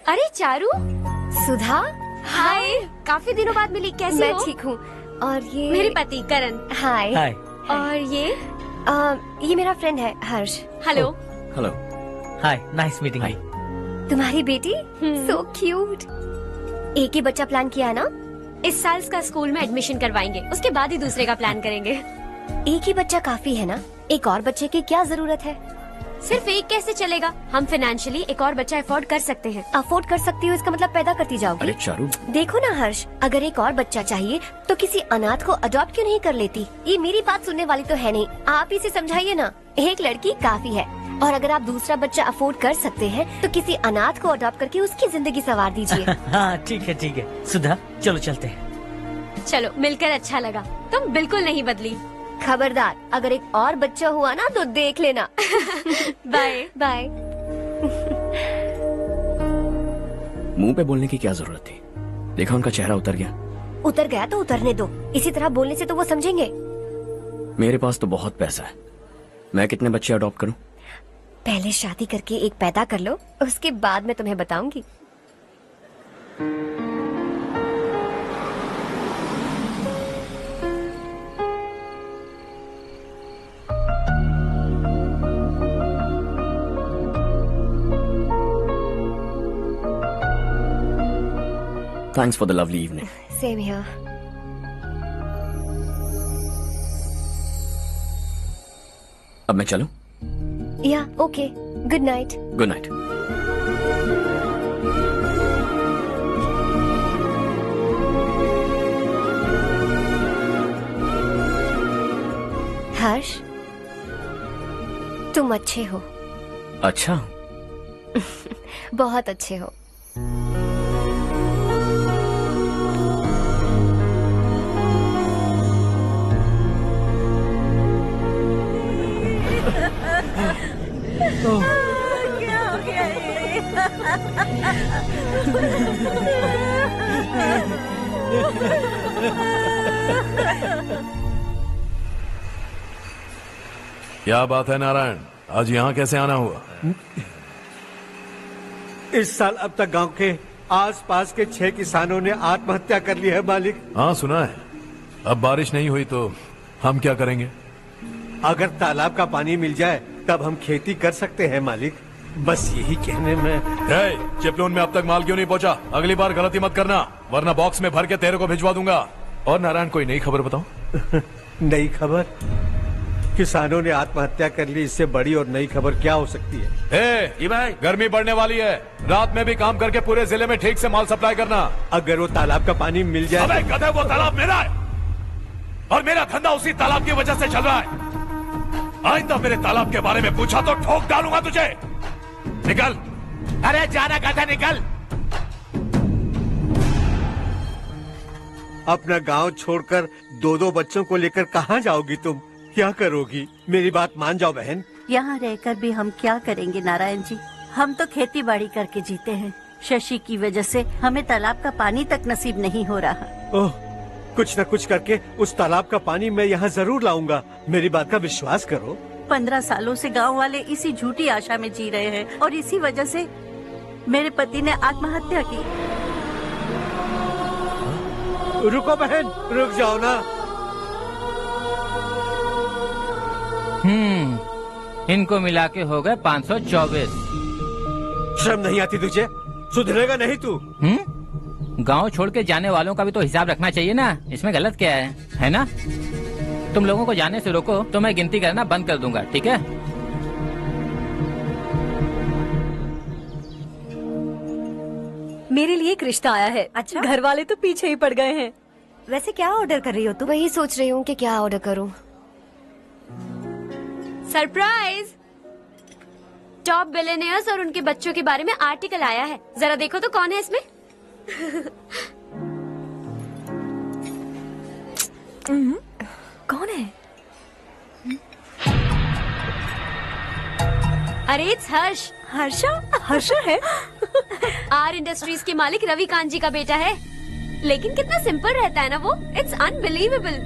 अरे चारू। सुधा। हाय। काफी दिनों बाद मिली, कैसी मैं हो? ठीक हूँ। और ये मेरे पति करण। हाय। हाय। और ये मेरा फ्रेंड है हर्ष। हेलो। हेलो। हाय, नाइस मीटिंग। तुम्हारी बेटी सो क्यूट। एक ही बच्चा प्लान किया है ना? इस साल इसका स्कूल में एडमिशन करवाएंगे, उसके बाद ही दूसरे का प्लान करेंगे। एक ही बच्चा काफी है ना? एक और बच्चे की क्या जरूरत है? सिर्फ एक कैसे चलेगा? हम फाइनेंशियली एक और बच्चा अफोर्ड कर सकते हैं। अफोर्ड कर सकती हो इसका मतलब पैदा करती जाओगी? अरे चारू, देखो ना हर्ष, अगर एक और बच्चा चाहिए तो किसी अनाथ को अडॉप्ट क्यों नहीं कर लेती? ये मेरी बात सुनने वाली तो है नहीं, आप इसे समझाइए ना। एक लड़की काफी है, और अगर आप दूसरा बच्चा अफोर्ड कर सकते हैं तो किसी अनाथ को अडॉप्ट करके उसकी जिंदगी संवार दीजिए। हाँ ठीक है सुधा, चलो चलते हैं। चलो, मिलकर अच्छा लगा। तुम बिल्कुल नहीं बदली। खबरदार, अगर एक और बच्चा हुआ ना तो देख लेना। Bye bye. मुंह पे बोलने की क्या जरूरत थी? देखा उनका चेहरा उतर गया। उतर गया तो उतरने दो, इसी तरह बोलने से तो वो समझेंगे। मेरे पास तो बहुत पैसा है, मैं कितने बच्चे अडॉप्ट करूं? पहले शादी करके एक पैदा कर लो, उसके बाद मैं तुम्हें बताऊंगी। Thanks for the lovely evening. Same here. अब मैं चलूं? Yeah, okay. Good night. Good night. हर्ष, तुम अच्छे हो। अच्छा। बहुत अच्छे हो। क्या हो गया क्या बात है नारायण, आज यहाँ कैसे आना हुआ? इस साल अब तक गांव के आसपास के 6 किसानों ने आत्महत्या कर ली है मालिक। हाँ सुना है। अब बारिश नहीं हुई तो हम क्या करेंगे? अगर तालाब का पानी मिल जाए तब हम खेती कर सकते हैं मालिक। बस यही कहने में। चिपलून में अब तक माल क्यों नहीं पहुंचा? अगली बार गलती मत करना, वरना बॉक्स में भर के तेरे को भिजवा दूंगा। और नारायण, कोई नई खबर बताओ। नई खबर? किसानों ने आत्महत्या कर ली, इससे बड़ी और नई खबर क्या हो सकती है? ये भाई, गर्मी बढ़ने वाली है, रात में भी काम करके पूरे जिले में ठीक से माल सप्लाई करना। अगर वो तालाब का पानी मिल जाए। अबे गधे, वो तालाब मेरा है और मेरा धंधा उसी तालाब की वजह से चल रहा है। आइंदा मेरे तालाब के बारे में पूछा तो ठोक डालूंगा तुझे। निकल। अरे जाना गधा, निकल। अपना गांव छोड़कर 2-2 बच्चों को लेकर कहाँ जाओगी तुम? क्या करोगी? मेरी बात मान जाओ बहन। यहाँ रहकर भी हम क्या करेंगे नारायण जी? हम तो खेती बाड़ी करके जीते हैं। शशि की वजह से हमें तालाब का पानी तक नसीब नहीं हो रहा। ओह, कुछ न कुछ करके उस तालाब का पानी मैं यहाँ जरूर लाऊंगा। मेरी बात का विश्वास करो। 15 सालों से गांव वाले इसी झूठी आशा में जी रहे हैं और इसी वजह से मेरे पति ने आत्महत्या की। रुको बहन, रुक जाओ ना। इनको मिला के हो गए 524। शर्म नहीं आती तुझे? सुधरेगा नहीं तू? गांव छोड़ के जाने वालों का भी तो हिसाब रखना चाहिए ना। इसमें गलत क्या है ना? तुम लोगों को जाने से रोको तो मैं गिनती करना बंद कर दूंगा, ठीक है? मेरे लिए एक रिश्ता आया है। अच्छा? घर वाले तो पीछे ही पड़ गए हैं। वैसे क्या ऑर्डर कर रही हो तुम? वही सोच रही हूँ कि क्या ऑर्डर करूँ। सरप्राइज! टॉप बिलियनियर्स और उनके बच्चों के बारे में आर्टिकल आया है। जरा देखो तो कौन है इसमें। कौन है? अरे इट्स हर्ष। हर्षा है? आर इंडस्ट्रीज के मालिक रवि कांत जी का बेटा है। लेकिन कितना सिंपल रहता है ना वो। It's unbelievable.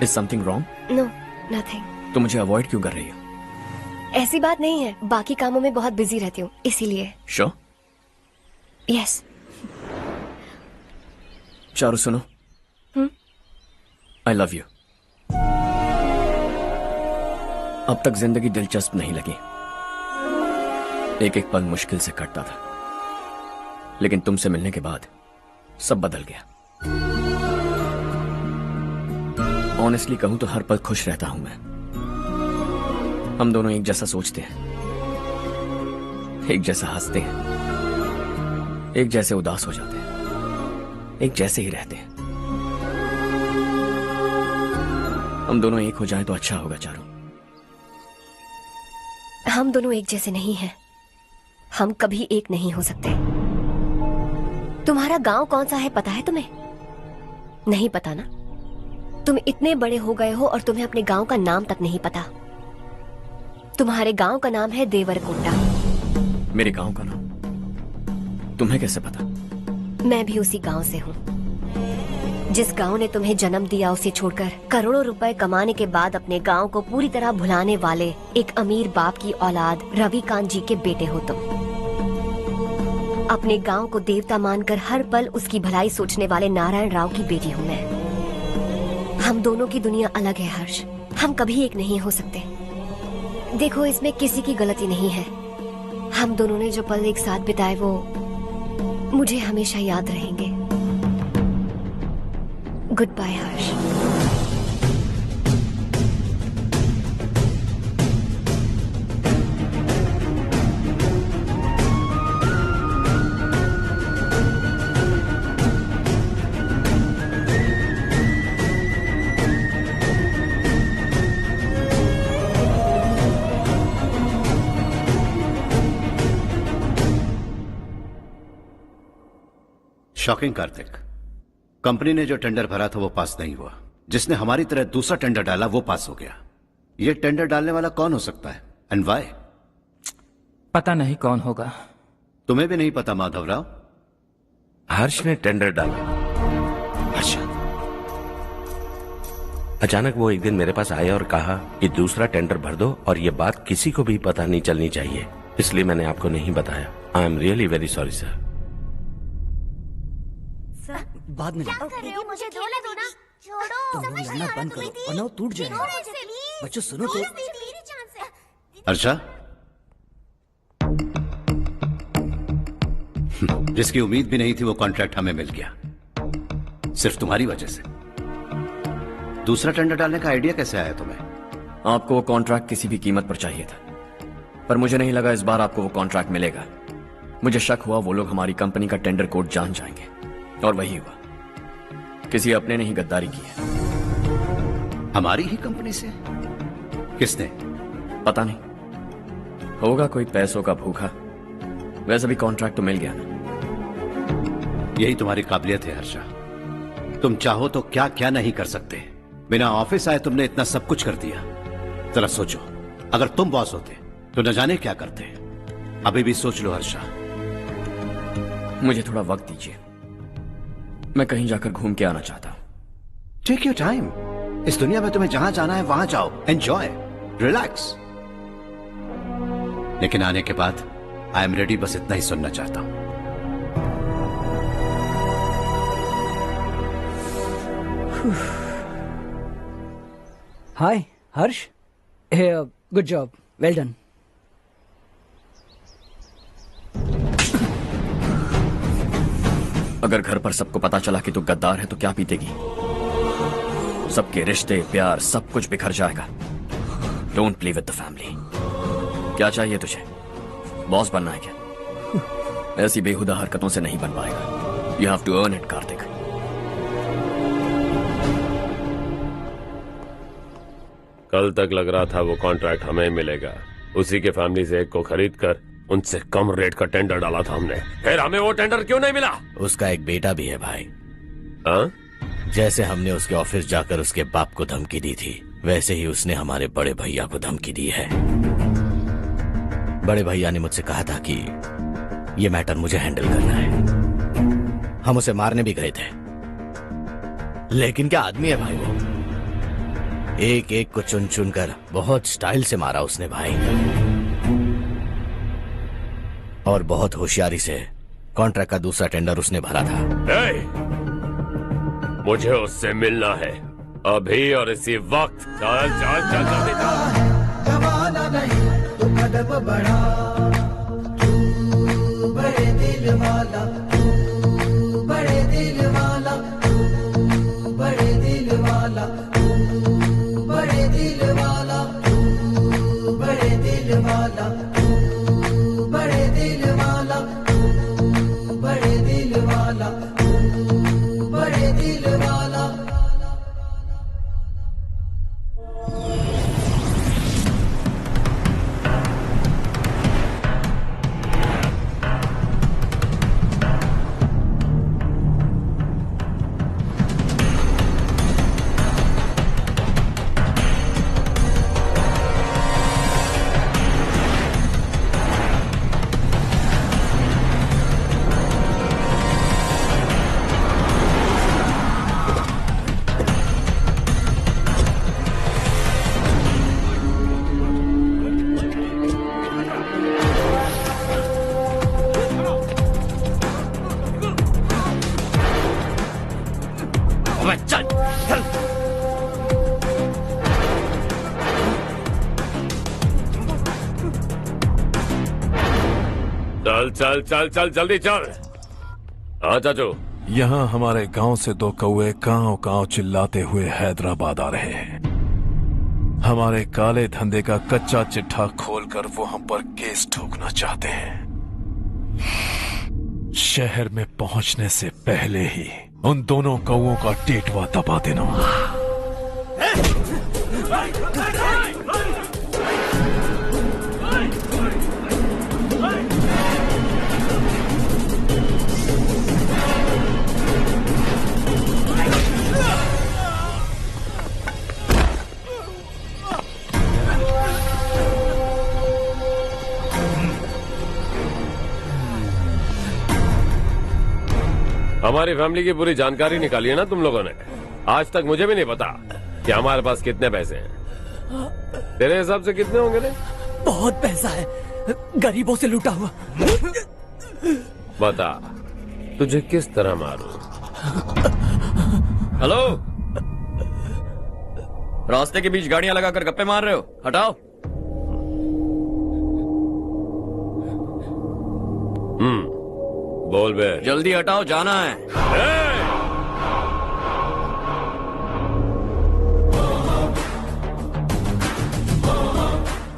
Is something wrong? No, nothing. तो मुझे अवॉइड क्यों कर रही हो? ऐसी बात नहीं है, बाकी कामों में बहुत बिजी रहती हूँ इसीलिए। Sure? Yes. चारू सुनो। I love you. अब तक जिंदगी दिलचस्प नहीं लगी। एक एक पल मुश्किल से कटता था, लेकिन तुमसे मिलने के बाद सब बदल गया। ऑनेस्टली कहूं तो हर पल खुश रहता हूं मैं। हम दोनों एक जैसा सोचते हैं, एक जैसा हंसते हैं, एक जैसे उदास हो जाते हैं, एक जैसे ही रहते हैं। हम दोनों एक हो जाएं तो अच्छा होगा चारू। हम दोनों एक जैसे नहीं हैं। हम कभी एक नहीं हो सकते। तुम्हारा गांव कौन सा है पता है तुम्हें? नहीं पता ना? तुम इतने बड़े हो गए हो और तुम्हें अपने गांव का नाम तक नहीं पता। तुम्हारे गांव का नाम है देवरकोटा। मेरे गांव का नाम तुम्हें कैसे पता? मैं भी उसी गांव से हूँ। जिस गांव ने तुम्हें जन्म दिया उसे छोड़कर करोड़ों रुपए कमाने के बाद अपने गांव को पूरी तरह भुलाने वाले एक अमीर बाप की औलाद रवि कांत जी के बेटे हो तुम। अपने गांव को देवता मानकर हर पल उसकी भलाई सोचने वाले नारायण राव की बेटी हूँ मैं। हम दोनों की दुनिया अलग है हर्ष। हम कभी एक नहीं हो सकते। देखो इसमें किसी की गलती नहीं है। हम दोनों ने जो पल एक साथ बिताए वो मुझे हमेशा याद रहेंगे। गुड बाय हर्ष। शॉकिंग कार्तिक। कंपनी ने जो टेंडर भरा था वो पास नहीं हुआ। जिसने हमारी तरह दूसरा टेंडर डाला वो पास हो गया। ये टेंडर डालने वाला कौन हो सकता है? And why? पता नहीं कौन होगा। तुम्हें भी नहीं पता माधवराव? हर्ष ने टेंडर डाला। अच्छा। अचानक वो एक दिन मेरे पास आया और कहा कि दूसरा टेंडर भर दो और ये बात किसी को भी पता नहीं चलनी चाहिए, इसलिए मैंने आपको नहीं बताया। I am really very sorry sir. बाद में क्या कर रहे हो? मुझे धोने दो ना। छोड़ो। तुम लोग लड़ना बंद करो वरना वो टूट जाएगा। बच्चों सुनो तो। जिसकी उम्मीद भी नहीं थी वो कॉन्ट्रैक्ट हमें मिल गया, सिर्फ तुम्हारी वजह से। दूसरा टेंडर डालने का आइडिया कैसे आया तुम्हें? आपको वो कॉन्ट्रैक्ट किसी भी कीमत पर चाहिए था, पर मुझे नहीं लगा इस बार आपको वो कॉन्ट्रैक्ट मिलेगा। मुझे शक हुआ वो लोग हमारी कंपनी का टेंडर कोड जान जाएंगे, और वही हुआ। किसी अपने ने ही गद्दारी की है। हमारी ही कंपनी से? किसने? पता नहीं, होगा कोई पैसों का भूखा। वैसे भी कॉन्ट्रैक्ट तो मिल गया ना। यही तुम्हारी काबिलियत है हर्षा, तुम चाहो तो क्या क्या नहीं कर सकते। बिना ऑफिस आए तुमने इतना सब कुछ कर दिया। जरा सोचो, अगर तुम बॉस होते तो न जाने क्या करते। अभी भी सोच लो हर्षा। मुझे थोड़ा वक्त दीजिए, मैं कहीं जाकर घूम के आना चाहता हूं। Take your time. इस दुनिया में तुम्हें जहां जाना है वहां जाओ, एंजॉय, रिलैक्स। लेकिन आने के बाद आई एम रेडी, बस इतना ही सुनना चाहता हूं। हाय हर्ष, गुड जॉब, वेल डन। अगर घर पर सबको पता चला कि तू गद्दार है तो क्या पीतेगी? सबके रिश्ते, प्यार, सब कुछ बिखर जाएगा। Don't play with the family. क्या चाहिए तुझे? बॉस बनना है क्या? ऐसी बेहुदा हरकतों से नहीं बन पाएगा। You have to earn it Kartik. कल तक लग रहा था वो कॉन्ट्रैक्ट हमें मिलेगा, उसी के फैमिली से एक को खरीद कर उनसे कम रेट का टेंडर डाला था हमने, फिर हमें वो टेंडर क्यों नहीं मिला? उसका एक बेटा भी है भाई। हाँ? जैसे हमने उसके ऑफिस जाकर उसके बाप को धमकी दी थी, वैसे ही उसने हमारे बड़े भैया को धमकी दी है। बड़े भैया ने मुझसे कहा था कि ये मैटर मुझे हैंडल करना है। हम उसे मारने भी गए थे, लेकिन क्या आदमी है भाई वो। एक एक को चुन चुन कर बहुत स्टाइल से मारा उसने भाई, और बहुत होशियारी से कॉन्ट्रैक्ट का दूसरा टेंडर उसने भरा था। मुझे उससे मिलना है अभी और इसी वक्त। चल चल चल जल्दी चल। जमाना नहीं तो कदम बढ़ा, तू बड़े दिल वाला, तू बड़े दिल वाला, तू बड़े दिल वाला, तू बड़े दिल वाला, तू बड़े दिल वाला, तू बड़े दिल वाला, तू बड़े दिल वाला, तू बड़े दिल वाला। चल चल चल चल जल्दी चल। हाँ चाचू। यहाँ हमारे गांव से दो कौवे कांव कांव चिल्लाते हुए हैदराबाद आ रहे हैं। हमारे काले धंधे का कच्चा चिट्ठा खोलकर वो हम पर केस ठोकना चाहते हैं। शहर में पहुंचने से पहले ही उन दोनों कौवों का टेटवा दबा देना। हमारी फैमिली की पूरी जानकारी निकाली है ना तुम लोगों ने। आज तक मुझे भी नहीं पता कि हमारे पास कितने पैसे हैं। तेरे हिसाब से कितने होंगे रे? बहुत पैसा है, गरीबों से लूटा हुआ। बता तुझे किस तरह मारूं? हेलो, रास्ते के बीच गाड़ियां लगाकर गप्पे मार रहे हो? हटाओ। बोल बे। जल्दी हटाओ, जाना है।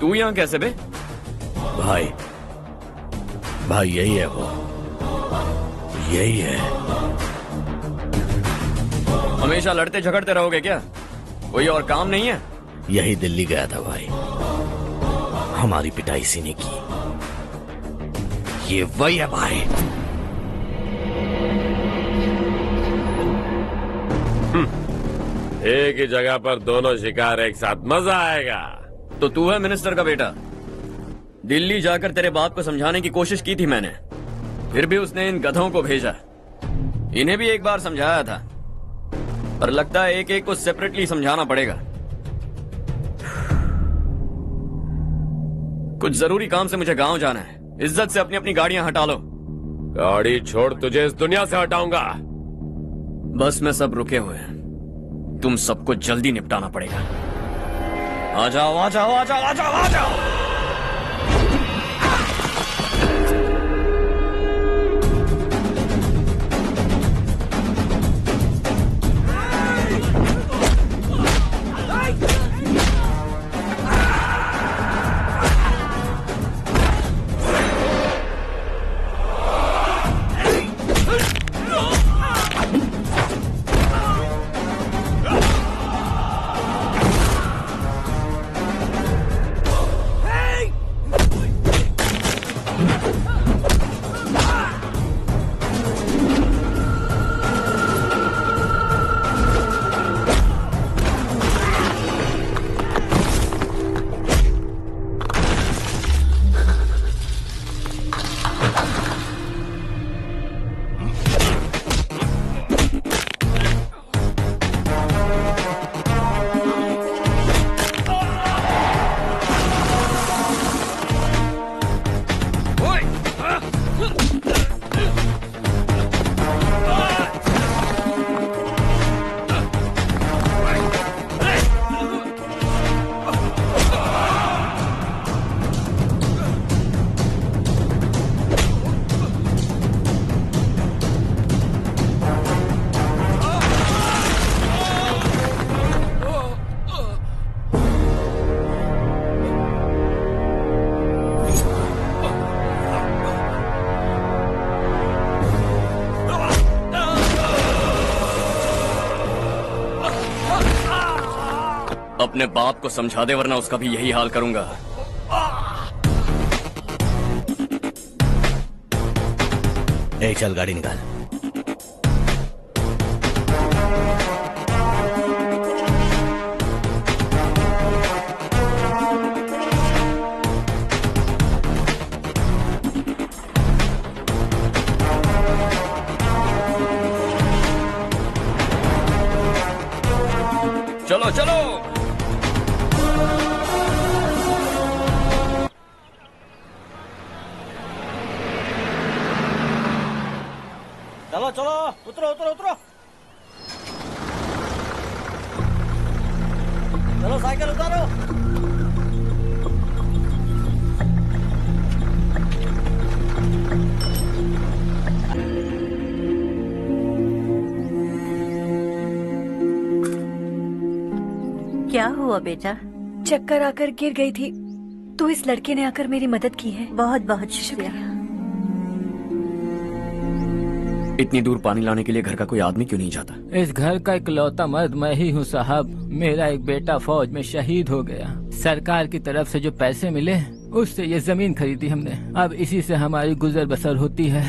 तू यहाँ कैसे बे? भाई भाई यही है वो, यही है। हमेशा लड़ते झगड़ते रहोगे क्या? कोई और काम नहीं है? यही दिल्ली गया था भाई, हमारी पिटाई इसी ने की। ये वही है भाई। एक ही जगह पर दोनों शिकार एक साथ, मजा आएगा। तो तू है मिनिस्टर का बेटा? दिल्ली जाकर तेरे बाप को समझाने की कोशिश की थी मैंने, फिर भी उसने इन गधों को भेजा। इन्हें भी एक बार समझाया था, पर लगता है एक एक को सेपरेटली समझाना पड़ेगा। कुछ जरूरी काम से मुझे गांव जाना है। इज्जत से अपनी अपनी गाड़ियां हटा लो। गाड़ी छोड़, तुझे इस दुनिया से हटाऊंगा। बस में सब रुके हुए हैं, तुम सबको जल्दी निपटाना पड़ेगा। आ जाओ आ जाओ आ जाओ आ जाओ आ जाओ। अपने बाप को समझा दे, वरना उसका भी यही हाल करूंगा। एक चल गाड़ी निकाल। चलो चलो। चलो चलो, उतरो उतरो उतरो। चलो साइकिल उतारो। क्या हुआ बेटा? चक्कर आकर गिर गई थी, तो इस लड़के ने आकर मेरी मदद की है। बहुत बहुत शुक्रिया। इतनी दूर पानी लाने के लिए घर का कोई आदमी क्यों नहीं जाता? इस घर का इकलौता मर्द मैं ही हूँ साहब। मेरा एक बेटा फौज में शहीद हो गया। सरकार की तरफ से जो पैसे मिले उससे ये जमीन खरीदी हमने। अब इसी से हमारी गुजर बसर होती है।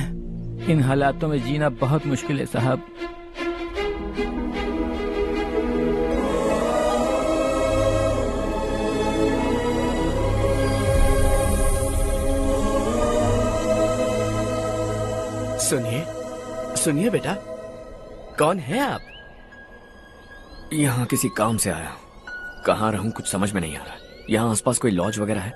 इन हालातों में जीना बहुत मुश्किल है साहब। सुनिए सुनिए बेटा, कौन है आप? यहाँ किसी काम से आया हूँ। कहाँ रहूँ कुछ समझ में नहीं आ रहा। यहाँ आसपास कोई लॉज वगैरह है?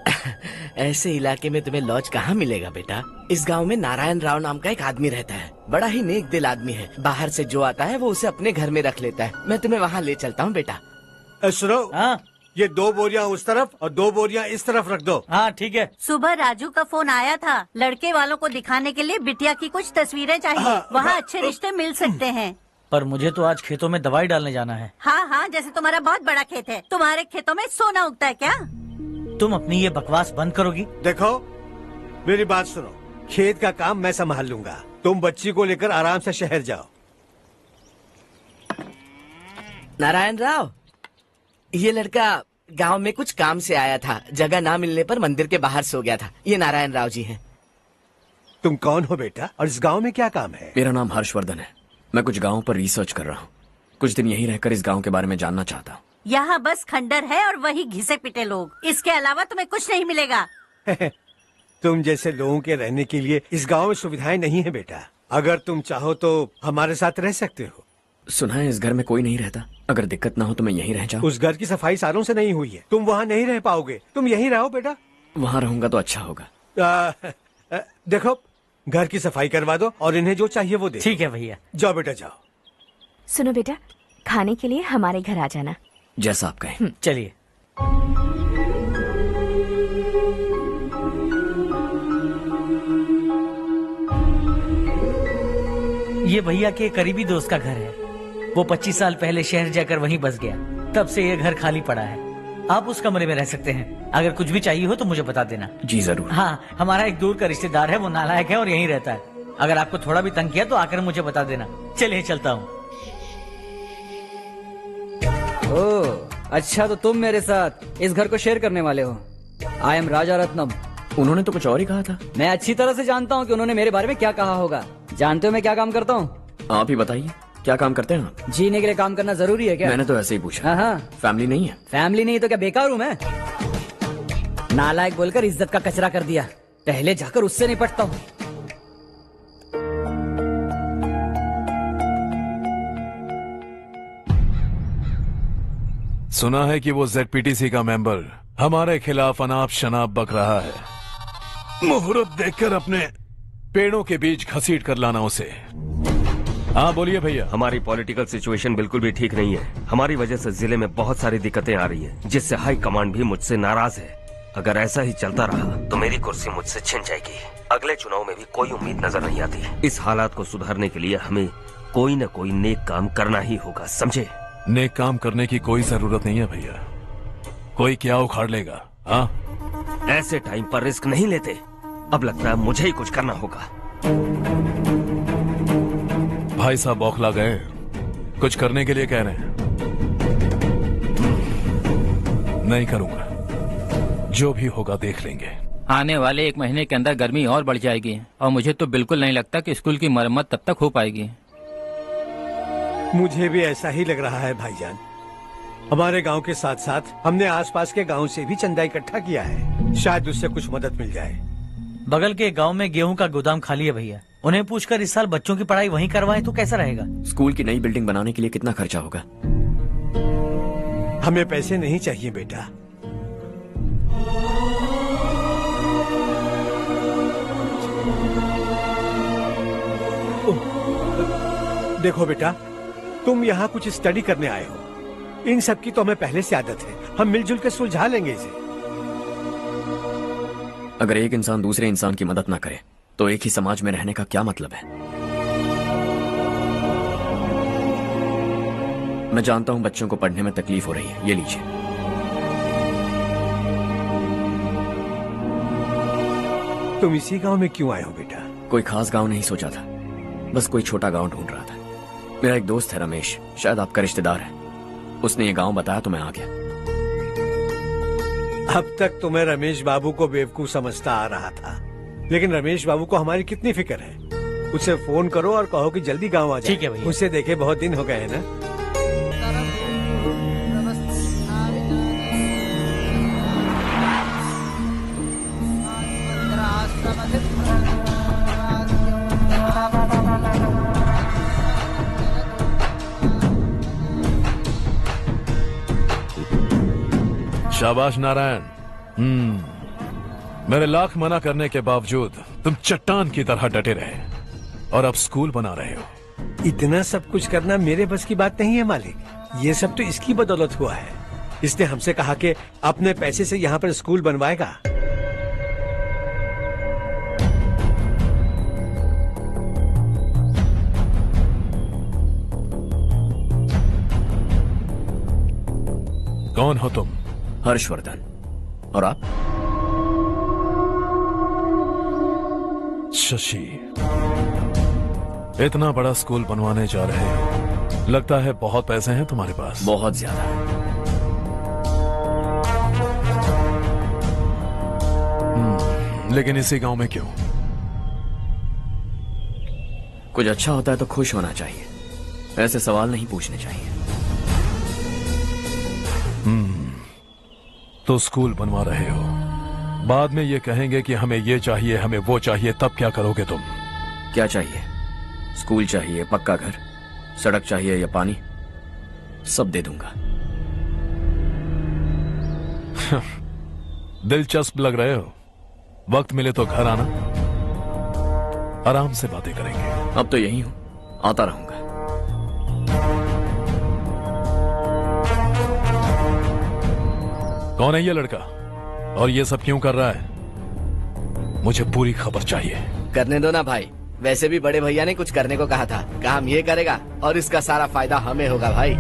ऐसे इलाके में तुम्हें लॉज कहाँ मिलेगा बेटा? इस गांव में नारायण राव नाम का एक आदमी रहता है। बड़ा ही नेक दिल आदमी है। बाहर से जो आता है वो उसे अपने घर में रख लेता है। मैं तुम्हें वहाँ ले चलता हूँ बेटा। सुनो, ये 2 बोरियां उस तरफ और 2 बोरियां इस तरफ रख दो। हाँ ठीक है। सुबह राजू का फोन आया था, लड़के वालों को दिखाने के लिए बिटिया की कुछ तस्वीरें चाहिए। वहाँ अच्छे रिश्ते मिल सकते हैं। पर मुझे तो आज खेतों में दवाई डालने जाना है। हाँ हाँ, जैसे तुम्हारा बहुत बड़ा खेत है, तुम्हारे खेतों में सोना उगता है क्या? तुम अपनी ये बकवास बंद करोगी? देखो मेरी बात सुनो, खेत का काम मैं संभाल लूंगा, तुम बच्ची को लेकर आराम से शहर जाओ। नारायण राव, ये लड़का गांव में कुछ काम से आया था, जगह ना मिलने पर मंदिर के बाहर सो गया था। ये नारायण राव जी हैं। तुम कौन हो बेटा और इस गांव में क्या काम है? मेरा नाम हर्षवर्धन है। मैं कुछ गाँव पर रिसर्च कर रहा हूँ। कुछ दिन यहीं रहकर इस गाँव के बारे में जानना चाहता हूँ। यहाँ बस खंडर है और वही घिसे पिटे लोग, इसके अलावा तुम्हें कुछ नहीं मिलेगा। तुम जैसे लोगों के रहने के लिए इस गांव में सुविधाएं नहीं है बेटा। अगर तुम चाहो तो हमारे साथ रह सकते हो। सुना है इस घर में कोई नहीं रहता, अगर दिक्कत ना हो तो मैं यहीं रह जाऊं। उस घर की सफाई सालों से नहीं हुई है, तुम वहाँ नहीं रह पाओगे, तुम यहीं रहो बेटा। वहाँ रहूंगा तो अच्छा होगा। देखो घर की सफाई करवा दो और इन्हें जो चाहिए वो दे। ठीक है भैया। जाओ बेटा जाओ। सुनो बेटा, खाने के लिए हमारे घर आ जाना। जैसा आप कहें। चलिए। ये भैया के करीबी दोस्त का घर है। वो 25 साल पहले शहर जाकर वहीं बस गया, तब से ये घर खाली पड़ा है। आप उस कमरे में रह सकते हैं। अगर कुछ भी चाहिए हो तो मुझे बता देना। जी जरूर। हाँ, हमारा एक दूर का रिश्तेदार है, वो नालायक है और यहीं रहता है। अगर आपको थोड़ा भी तंग किया तो आकर मुझे बता देना। चलिए चलता हूँ। ओह अच्छा, तो तुम मेरे साथ इस घर को शेयर करने वाले हो। आई एम राजा रत्नम। उन्होंने तो कुछ और ही कहा था। मैं अच्छी तरह से जानता हूँ कि उन्होंने मेरे बारे में क्या कहा होगा। जानते हो मैं क्या काम करता हूँ? आप ही बताइए, क्या काम करते हैं आप? जीने के लिए काम करना जरूरी है क्या? मैंने तो ऐसे ही पूछा। हाँ। फैमिली नहीं है? फैमिली नहीं तो क्या बेकार हूँ मैं? नालायक बोलकर इज्जत का कचरा कर दिया। पहले जाकर उससे निपटता हूँ। सुना है कि वो ZPTC का मेंबर हमारे खिलाफ अनाप शनाप बक रहा है। मुहूर्त देखकर अपने पेड़ों के बीच घसीट कर लाना उसे। हाँ बोलिए भैया। हमारी पॉलिटिकल सिचुएशन बिल्कुल भी ठीक नहीं है। हमारी वजह से जिले में बहुत सारी दिक्कतें आ रही हैं, जिससे हाई कमांड भी मुझसे नाराज है। अगर ऐसा ही चलता रहा तो मेरी कुर्सी मुझसे छिन जाएगी। अगले चुनाव में भी कोई उम्मीद नजर नहीं आती। इस हालात को सुधारने के लिए हमें कोई न कोई नेक काम करना ही होगा, समझे? नेक काम करने की कोई जरूरत नहीं है भैया। कोई क्या उखाड़ लेगा? हाँ, ऐसे टाइम पर रिस्क नहीं लेते। अब लगता है मुझे ही कुछ करना होगा। भाई साहब बौखला गए, कुछ करने के लिए कह रहे हैं। नहीं करूंगा, जो भी होगा देख लेंगे। आने वाले 1 महीने के अंदर गर्मी और बढ़ जाएगी और मुझे तो बिल्कुल नहीं लगता कि स्कूल की मरम्मत तब तक हो पाएगी। मुझे भी ऐसा ही लग रहा है भाईजान। हमारे गांव के साथ साथ हमने आसपास के गांव से भी चंदा इकट्ठा किया है, शायद उससे कुछ मदद मिल जाए। बगल के गांव में गेहूं का गोदाम खाली है भैया। उन्हें पूछकर इस साल बच्चों की पढ़ाई वहीं करवाएं तो कैसा रहेगा? स्कूल की नई बिल्डिंग बनाने के लिए कितना खर्चा होगा? हमें पैसे नहीं चाहिए बेटा। देखो बेटा, तुम यहाँ कुछ स्टडी करने आए हो। इन सब की तो हमें पहले से आदत है, हम मिलजुल के सुलझा लेंगे इसे। अगर एक इंसान दूसरे इंसान की मदद ना करे तो एक ही समाज में रहने का क्या मतलब है? मैं जानता हूं बच्चों को पढ़ने में तकलीफ हो रही है, ये लीजिए। तुम इसी गांव में क्यों आए हो बेटा? कोई खास गांव नहीं सोचा था, बस कोई छोटा गांव ढूंढ रहा था। मेरा एक दोस्त है रमेश, शायद आपका रिश्तेदार है। उसने ये गांव बताया तो मैं आ गया। अब तक तो मैं रमेश बाबू को बेवकूफ समझता आ रहा था, लेकिन रमेश बाबू को हमारी कितनी फिक्र है। उसे फोन करो और कहो कि जल्दी गांव आ जाए। ठीक है भैया। उसे देखे बहुत दिन हो गए हैं ना। शाबाश नारायण। मेरे लाख मना करने के बावजूद तुम चट्टान की तरह डटे रहे और अब स्कूल बना रहे हो। इतना सब कुछ करना मेरे बस की बात नहीं है मालिक। ये सब तो इसकी बदौलत हुआ है। इसने हमसे कहा कि अपने पैसे से यहाँ पर स्कूल बनवाएगा। कौन हो तुम? हर्षवर्धन। और आप? शशि। इतना बड़ा स्कूल बनवाने जा रहे हो, लगता है बहुत पैसे हैं तुम्हारे पास। बहुत ज्यादा। लेकिन इसी गांव में क्यों? कुछ अच्छा होता है तो खुश होना चाहिए, ऐसे सवाल नहीं पूछने चाहिए। तो स्कूल बनवा रहे हो, बाद में ये कहेंगे कि हमें ये चाहिए, हमें वो चाहिए, तब क्या करोगे तुम? क्या चाहिए? स्कूल चाहिए, पक्का घर, सड़क चाहिए या पानी, सब दे दूंगा। दिलचस्प लग रहे हो। वक्त मिले तो घर आना, आराम से बातें करेंगे। अब तो यही हूं, आता रहूंगा। कौन है ये लड़का और ये सब क्यों कर रहा है? मुझे पूरी खबर चाहिए। करने दो ना भाई, वैसे भी बड़े भैया ने कुछ करने को कहा था, काम ये करेगा और इसका सारा फायदा हमें होगा भाई।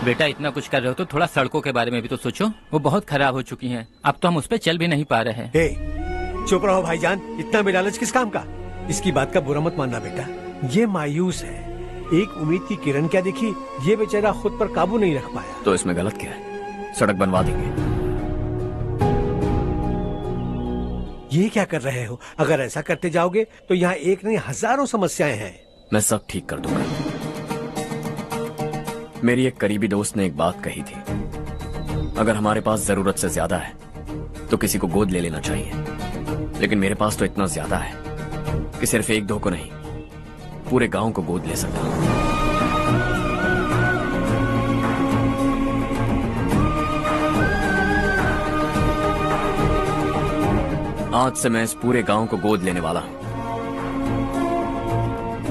बेटा इतना कुछ कर रहे हो तो थोड़ा सड़कों के बारे में भी तो सोचो, वो बहुत खराब हो चुकी हैं। अब तो हम उस पर चल भी नहीं पा रहे हैं। चुप रहो भाईजान, इतना बेलालच किस काम का? इसकी बात का बुरा मत मानना बेटा, ये मायूस है। एक उम्मीद की किरण क्या दिखी, ये बेचारा खुद पर काबू नहीं रख पाया। तो इसमें गलत क्या है? सड़क बनवा देंगे। ये क्या कर रहे हो? अगर ऐसा करते जाओगे तो यहाँ एक नहीं हजारों समस्याएं हैं। मैं सब ठीक कर दूंगा। मेरी एक करीबी दोस्त ने एक बात कही थी, अगर हमारे पास जरूरत से ज्यादा है तो किसी को गोद ले लेना चाहिए। लेकिन मेरे पास तो इतना ज्यादा है कि सिर्फ एक दो को नहीं, पूरे गांव को गोद ले सकता हूं। आज से मैं इस पूरे गांव को गोद लेने वाला हूं।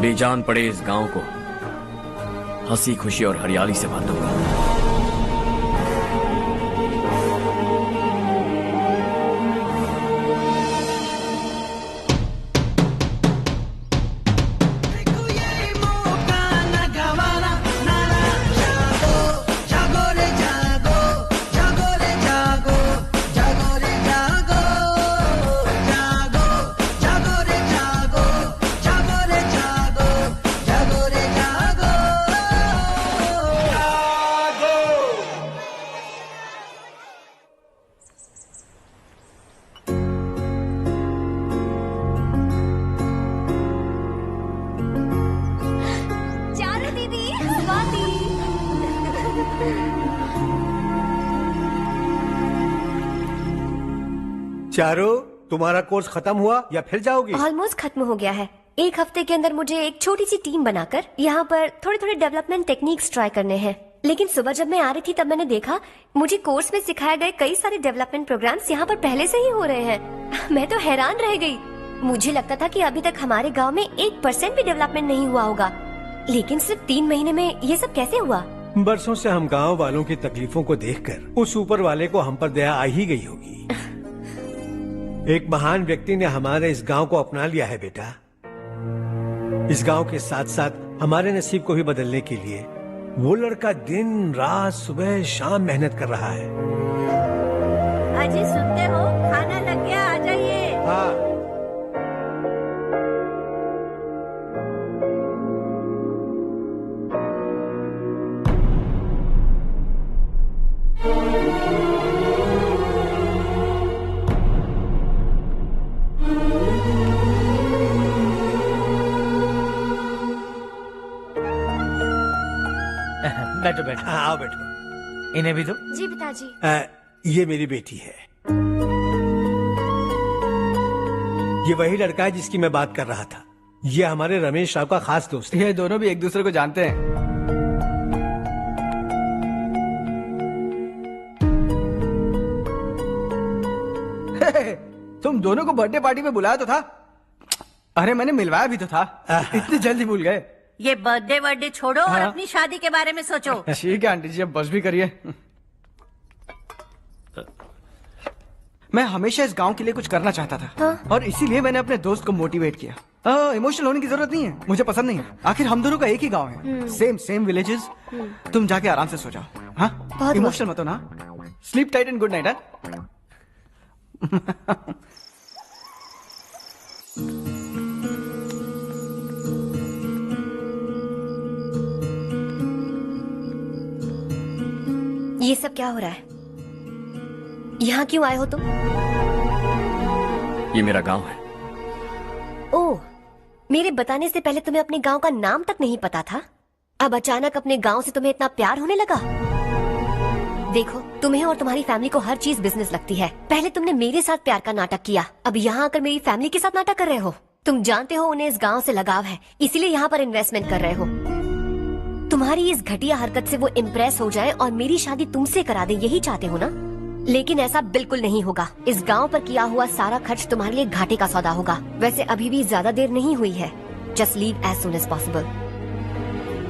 बेजान पड़े इस गांव को हंसी खुशी और हरियाली से बांधूंगा। चारो, तुम्हारा कोर्स खत्म हुआ या फिर जाओगी? ऑलमोस्ट खत्म हो गया है। एक हफ्ते के अंदर मुझे एक छोटी सी टीम बनाकर यहाँ पर थोड़े थोड़े डेवलपमेंट टेक्निक्स ट्राई करने हैं। लेकिन सुबह जब मैं आ रही थी तब मैंने देखा मुझे कोर्स में सिखाए गए कई सारे डेवलपमेंट प्रोग्राम्स यहाँ पर पहले से ही हो रहे हैं। मैं तो हैरान रह गई। मुझे लगता था कि अभी तक हमारे गाँव में 1% भी डेवलपमेंट नहीं हुआ होगा, लेकिन सिर्फ 3 महीने में ये सब कैसे हुआ? बरसों से हम गांव वालों की तकलीफों को देखकर उस ऊपर वाले को हम पर दया आ ही गई होगी। एक महान व्यक्ति ने हमारे इस गांव को अपना लिया है बेटा। इस गांव के साथ साथ हमारे नसीब को भी बदलने के लिए वो लड़का दिन रात सुबह शाम मेहनत कर रहा है। अजी सुनते हो, खाना लग गया, आ जाइए। हाँ। बैठो बैठो। आओ बैठो। इन्हें भी दो। जी पिताजी। ये मेरी बेटी है। ये वही लड़का है जिसकी मैं बात कर रहा था। ये हमारे रमेश राव का खास दोस्त है। ये दोनों भी एक दूसरे को जानते हैं। तुम दोनों को बर्थडे पार्टी में बुलाया तो था, अरे मैंने मिलवाया भी तो था, इतनी जल्दी भूल गए। ये बर्थडे छोड़ो और अपनी शादी के बारे में सोचो। ठीक है आंटी जी, अब बस भी करिए। मैं हमेशा इस गांव के लिए कुछ करना चाहता था और इसीलिए मैंने अपने दोस्त को मोटिवेट किया। इमोशनल होने की जरूरत नहीं है, मुझे पसंद नहीं है। आखिर हम दोनों का एक ही गांव है, सेम विलेजेस। तुम जाके आराम से सो जाओ। हाँ, इमोशनल मत हो ना। Sleep tight and good night. ये सब क्या हो रहा है? यहाँ क्यों आए हो तुम? ये मेरा गांव है। ओह, मेरे बताने से पहले तुम्हें अपने गांव का नाम तक नहीं पता था? अब अचानक अपने गांव से तुम्हें इतना प्यार होने लगा? देखो, तुम्हें और तुम्हारी फैमिली को हर चीज बिजनेस लगती है। पहले तुमने मेरे साथ प्यार का नाटक किया, अब यहाँ आकर मेरी फैमिली के साथ नाटक कर रहे हो। तुम जानते हो उन्हें इस गांव से लगाव है, इसीलिए यहाँ पर इन्वेस्टमेंट कर रहे हो। तुम्हारी इस घटिया हरकत से वो इम्प्रेस हो जाए और मेरी शादी तुमसे करा दे, यही चाहते हो ना? लेकिन ऐसा बिल्कुल नहीं होगा। इस गांव पर किया हुआ सारा खर्च तुम्हारे लिए घाटे का सौदा होगा। वैसे अभी भी ज्यादा देर नहीं हुई है। Just leave as soon as possible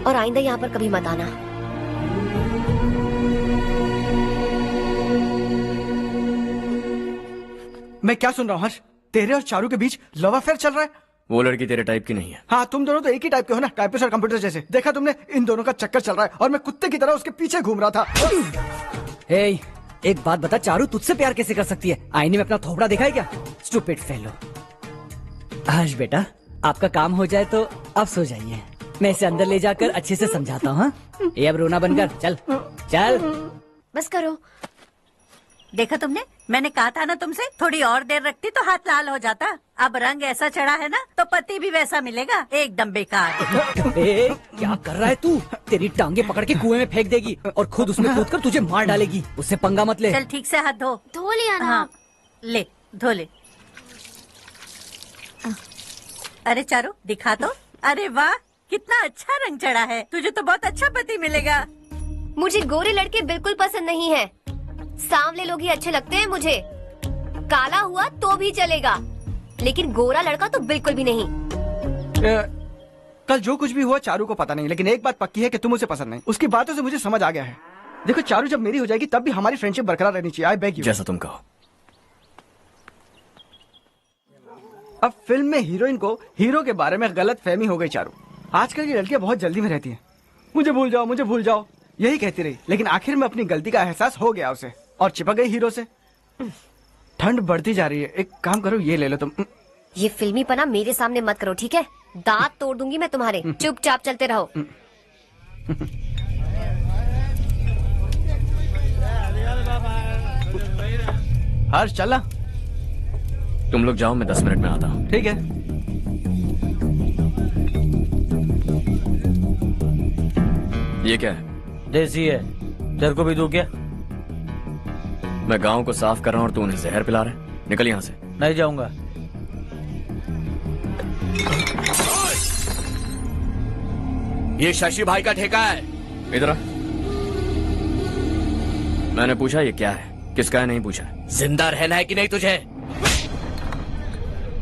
और आइंदा यहाँ पर कभी मत आना। मैं क्या सुन रहा हूँ हर्ष? तेरे और चारू के बीच लव अफेयर चल रहा है? वो लड़की तेरे टाइप की नहीं है। हाँ, तुम दोनों तो एक ही टाइप के हो ना, टाइपिस्ट और कंप्यूटर जैसे। देखा तुमने, इन दोनों का चक्कर चल रहा है और मैं कुत्ते की तरह उसके पीछे घूम रहा था। हे, एक बात बता, चारू तुझसे प्यार कैसे कर सकती है? आईने में अपना थोबड़ा देखा है क्या? Stupid fellow. हर्ष बेटा, आपका काम हो जाए तो आप सो जाइए। मैं इसे अंदर ले जाकर अच्छे से समझाता हूँ। ये अब रोना बनकर चल चल। बस करो। देखा तुमने, मैंने कहा था ना तुमसे, थोड़ी और देर रखती तो हाथ लाल हो जाता। अब रंग ऐसा चढ़ा है ना तो पति भी वैसा मिलेगा, एकदम बेकार। ए, क्या कर रहा है तू? तेरी टांगे पकड़ के कुएं में फेंक देगी और खुद उसमें कूदकर तुझे मार डालेगी। उससे पंगा मत ले। चल ठीक से हाथ धो लिया ना? हाँ, ले धो ले। अरे चारू दिखा तो। अरे वाह, कितना अच्छा रंग चढ़ा है। तुझे तो बहुत अच्छा पति मिलेगा। मुझे गोरे लड़के बिल्कुल पसंद नहीं है। सांवले लोग ही अच्छे लगते हैं मुझे। काला हुआ तो भी चलेगा, लेकिन गोरा लड़का तो बिल्कुल भी नहीं। कल जो कुछ भी हुआ चारू को पता नहीं, लेकिन एक बात पक्की है कि तुम उसे पसंद नहीं। उसकी बातों से मुझे समझ आ गया है। देखो चारू जब मेरी हो जाएगी तब भी हमारी फ्रेंडशिप बरकरार रहनी चाहिए। I beg you. जैसा तुम कहो। अब फिल्म में हीरोइन को हीरो के बारे में गलत फहमी हो गई चारू। आजकल की लड़कियां बहुत जल्दी में रहती हैं। मुझे भूल जाओ, मुझे भूल जाओ, यही कहती रही। लेकिन आखिर में अपनी गलती का एहसास हो गया उसे और चिपक गई हीरो से। ठंड बढ़ती जा रही है, एक काम करो, ये ले लो तुम। ये फिल्मी पना मेरे सामने मत करो, ठीक है? दांत तोड़ दूंगी मैं तुम्हारे। चुपचाप चलते रहो। हर्ष चला। तुम लोग जाओ, मैं 10 मिनट में आता हूँ। ठीक है। ये क्या है? देसी है। तेरे को भी दूं क्या? मैं गांव को साफ कर रहा हूँ और तू उन्हें जहर पिला रहा है। निकल यहाँ से। नहीं जाऊंगा। ये शशि भाई का ठेका है। इधर आ। मैंने पूछा ये क्या है, किसका है नहीं पूछा। जिंदा रहना है कि नहीं तुझे?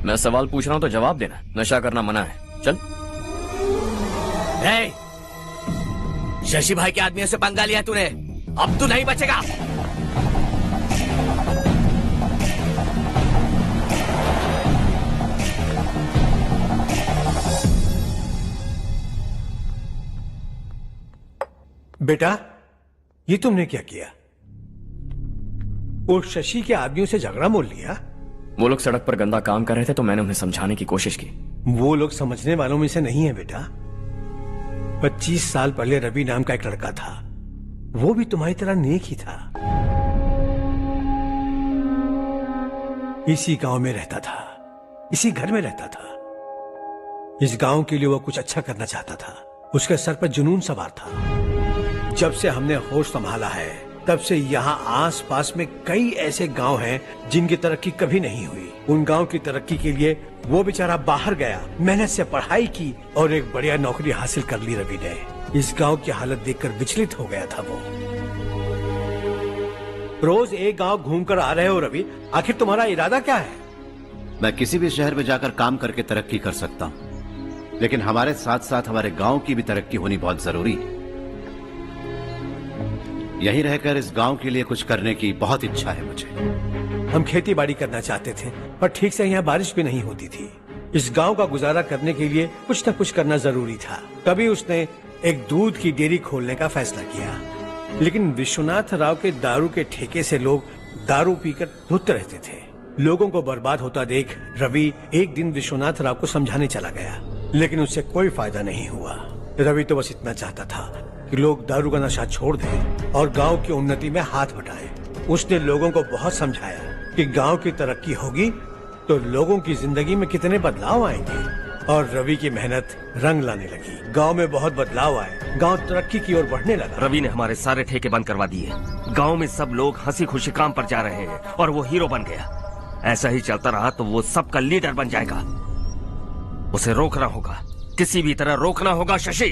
मैं सवाल पूछ रहा हूँ तो जवाब देना। नशा करना मना है। चल। शशि भाई के आदमियों से पंगा लिया तूने, अब तू नहीं बचेगा। बेटा, ये तुमने क्या किया? वो शशि के आदमियों से झगड़ा मोल लिया? वो लोग सड़क पर गंदा काम कर रहे थे तो मैंने उन्हें समझाने की कोशिश की। वो लोग समझने वालों में से नहीं है बेटा। 25 साल पहले रवि नाम का एक लड़का था, वो भी तुम्हारी तरह नेक ही था। इसी गांव में रहता था, इसी घर में रहता था। इस गांव के लिए वो कुछ अच्छा करना चाहता था। उसके सर पर जुनून सवार था। जब से हमने होश संभाला है तब से यहाँ आस पास में कई ऐसे गांव हैं जिनकी तरक्की कभी नहीं हुई। उन गांव की तरक्की के लिए वो बेचारा बाहर गया, मेहनत से पढ़ाई की और एक बढ़िया नौकरी हासिल कर ली रवि ने। इस गांव की हालत देखकर विचलित हो गया था वो। रोज एक गांव घूमकर आ रहे हो रवि, आखिर तुम्हारा इरादा क्या है? मैं किसी भी शहर में जाकर काम करके तरक्की कर सकता हूं, लेकिन हमारे साथ साथ हमारे गांव की भी तरक्की होनी बहुत जरूरी है। यहीं रहकर इस गांव के लिए कुछ करने की बहुत इच्छा है मुझे। हम खेती बाड़ी करना चाहते थे, पर ठीक से यहाँ बारिश भी नहीं होती थी। इस गांव का गुजारा करने के लिए कुछ न कुछ करना जरूरी था। तभी उसने एक दूध की डेयरी खोलने का फैसला किया। लेकिन विश्वनाथ राव के दारू के ठेके से लोग दारू पीकर धुत रहते थे। लोगों को बर्बाद होता देख रवि एक दिन विश्वनाथ राव को समझाने चला गया, लेकिन उससे कोई फायदा नहीं हुआ। रवि तो बस इतना चाहता था कि लोग दारू का नशा छोड़ दें और गांव की उन्नति में हाथ बटाएं। उसने लोगों को बहुत समझाया कि गांव की तरक्की होगी तो लोगों की जिंदगी में कितने बदलाव आएंगे, और रवि की मेहनत रंग लाने लगी। गांव में बहुत बदलाव आए, गांव तरक्की की ओर बढ़ने लगा। रवि ने हमारे सारे ठेके बंद करवा दिए। गांव में सब लोग हंसी खुशी काम पर जा रहे हैं और वो हीरो बन गया। ऐसा ही चलता रहा तो वो सबका लीडर बन जाएगा। उसे रोकना होगा, किसी भी तरह रोकना होगा शशि।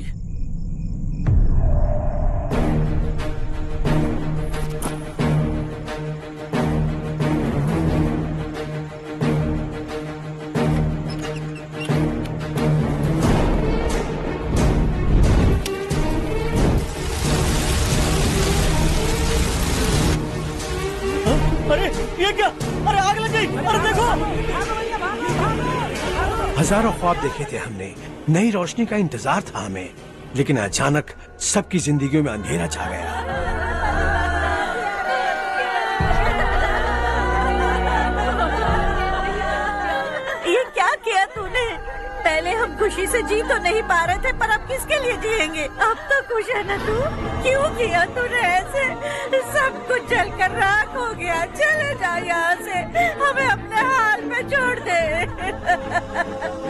अरे ये क्या? अरे आग लग गई! अरे देखो! हजारों ख्वाब देखे थे हमने, नई रोशनी का इंतजार था हमें, लेकिन अचानक सबकी जिंदगियों में अंधेरा छा गया। ये क्या किया तूने? पहले हम खुशी से जी तो नहीं पा रहे थे, पर अब किसके लिए जिएंगे? अब तो खुश है ना तू? क्यों किया तूने ऐसे? सब कुछ जलकर राख हो गया। चले जा यहाँ से, हमें अपने हाल में छोड़ दे।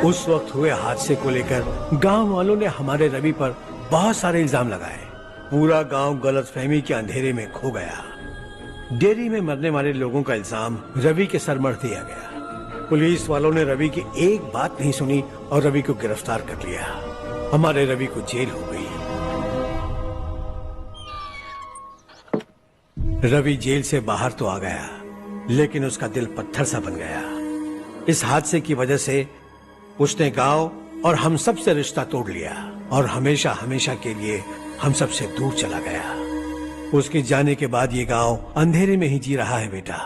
उस वक्त हुए हादसे को लेकर गांव वालों ने हमारे रवि पर बहुत सारे इल्जाम लगाए। पूरा गांव गलतफहमी के अंधेरे में खो गया। डेयरी में मरने वाले लोगों का इल्जाम रवि के सर मढ़ दिया गया। पुलिस वालों ने रवि की एक बात नहीं सुनी और रवि को गिरफ्तार कर लिया। हमारे रवि को जेल हो गई। रवि जेल से बाहर तो आ गया, लेकिन उसका दिल पत्थर सा बन गया। इस हादसे की वजह से उसने गांव और हम सब से रिश्ता तोड़ लिया और हमेशा हमेशा के लिए हम सब से दूर चला गया। उसके जाने के बाद ये गांव अंधेरे में ही जी रहा है बेटा।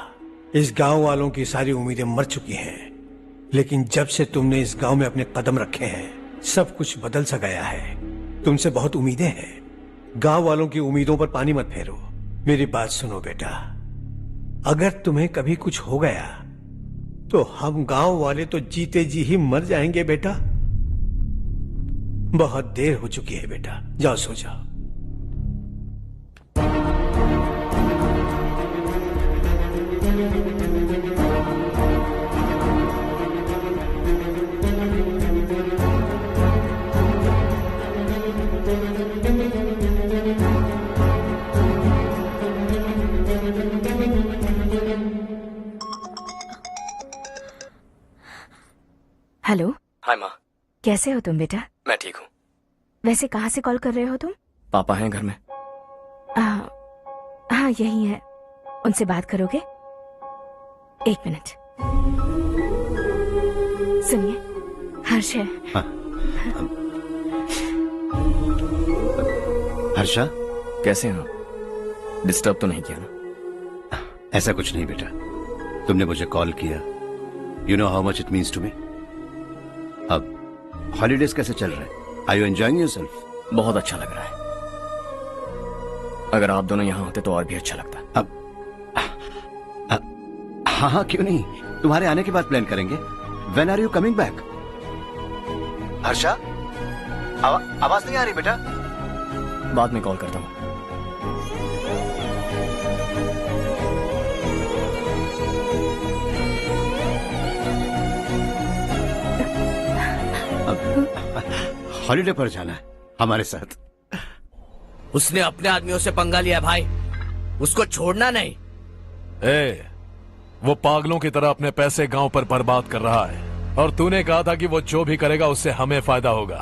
इस गांव वालों की सारी उम्मीदें मर चुकी हैं, लेकिन जब से तुमने इस गांव में अपने कदम रखे हैं सब कुछ बदल सा गया है। तुमसे बहुत उम्मीदें हैं। गांव वालों की उम्मीदों पर पानी मत फेरो। मेरी बात सुनो बेटा, अगर तुम्हें कभी कुछ हो गया तो हम गांव वाले तो जीते जी ही मर जाएंगे बेटा। बहुत देर हो चुकी है बेटा, जाओ सो जाओ। हेलो। हाय माँ। कैसे हो तुम बेटा? मैं ठीक हूँ। वैसे कहाँ से कॉल कर रहे हो तुम? पापा हैं घर में? हाँ यही है। उनसे बात करोगे? एक मिनट। सुनिए, हर्ष है। हर्षा, कैसे हैं आप? डिस्टर्ब तो नहीं किया ना? ऐसा कुछ नहीं बेटा, तुमने मुझे कॉल किया। You know how much it means to me. अब हॉलीडेज कैसे चल रहे हैं? Are you enjoying yourself? बहुत अच्छा लग रहा है। अगर आप दोनों यहाँ होते तो और भी अच्छा लगता। अब हाँ हाँ क्यों नहीं, तुम्हारे आने के बाद प्लान करेंगे। When are you coming back? Harsha, आवाज नहीं आ रही बेटा। बाद में कॉल करता हूँ। हॉलीडे पर जाना है हमारे साथ। उसने अपने आदमियों से पंगा लिया भाई, उसको छोड़ना नहीं। वो पागलों की तरह अपने पैसे गांव पर बर्बाद कर रहा है और तूने कहा था कि वो जो भी करेगा उससे हमें फायदा होगा।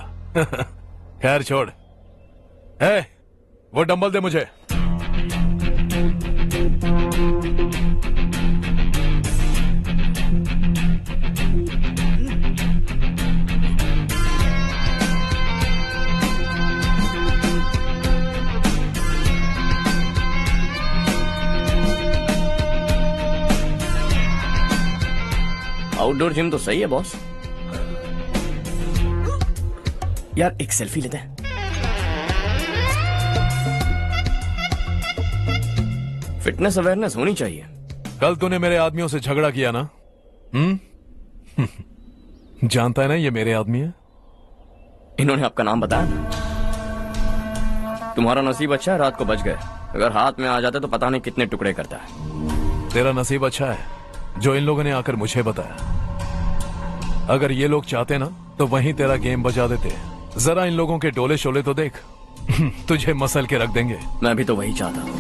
खैर छोड़। वो डंबल दे मुझे। आउटडोर जिम तो सही है बॉस। यार एक सेल्फी लेते हैं। फिटनेस अवेयरनेस होनी चाहिए। कल तूने मेरे आदमियों से झगड़ा किया ना? जानता है ना ये मेरे आदमी है। इन्होंने आपका नाम बताया? तुम्हारा नसीब अच्छा है रात को बच गए, अगर हाथ में आ जाते तो पता नहीं कितने टुकड़े करता है। तेरा नसीब अच्छा है जो इन लोगों ने आकर मुझे बताया। अगर ये लोग चाहते ना तो वहीं तेरा गेम बजा देते। जरा इन लोगों के डोले शोले तो देख। तुझे मसल के रख देंगे। मैं भी तो वही चाहता हूं।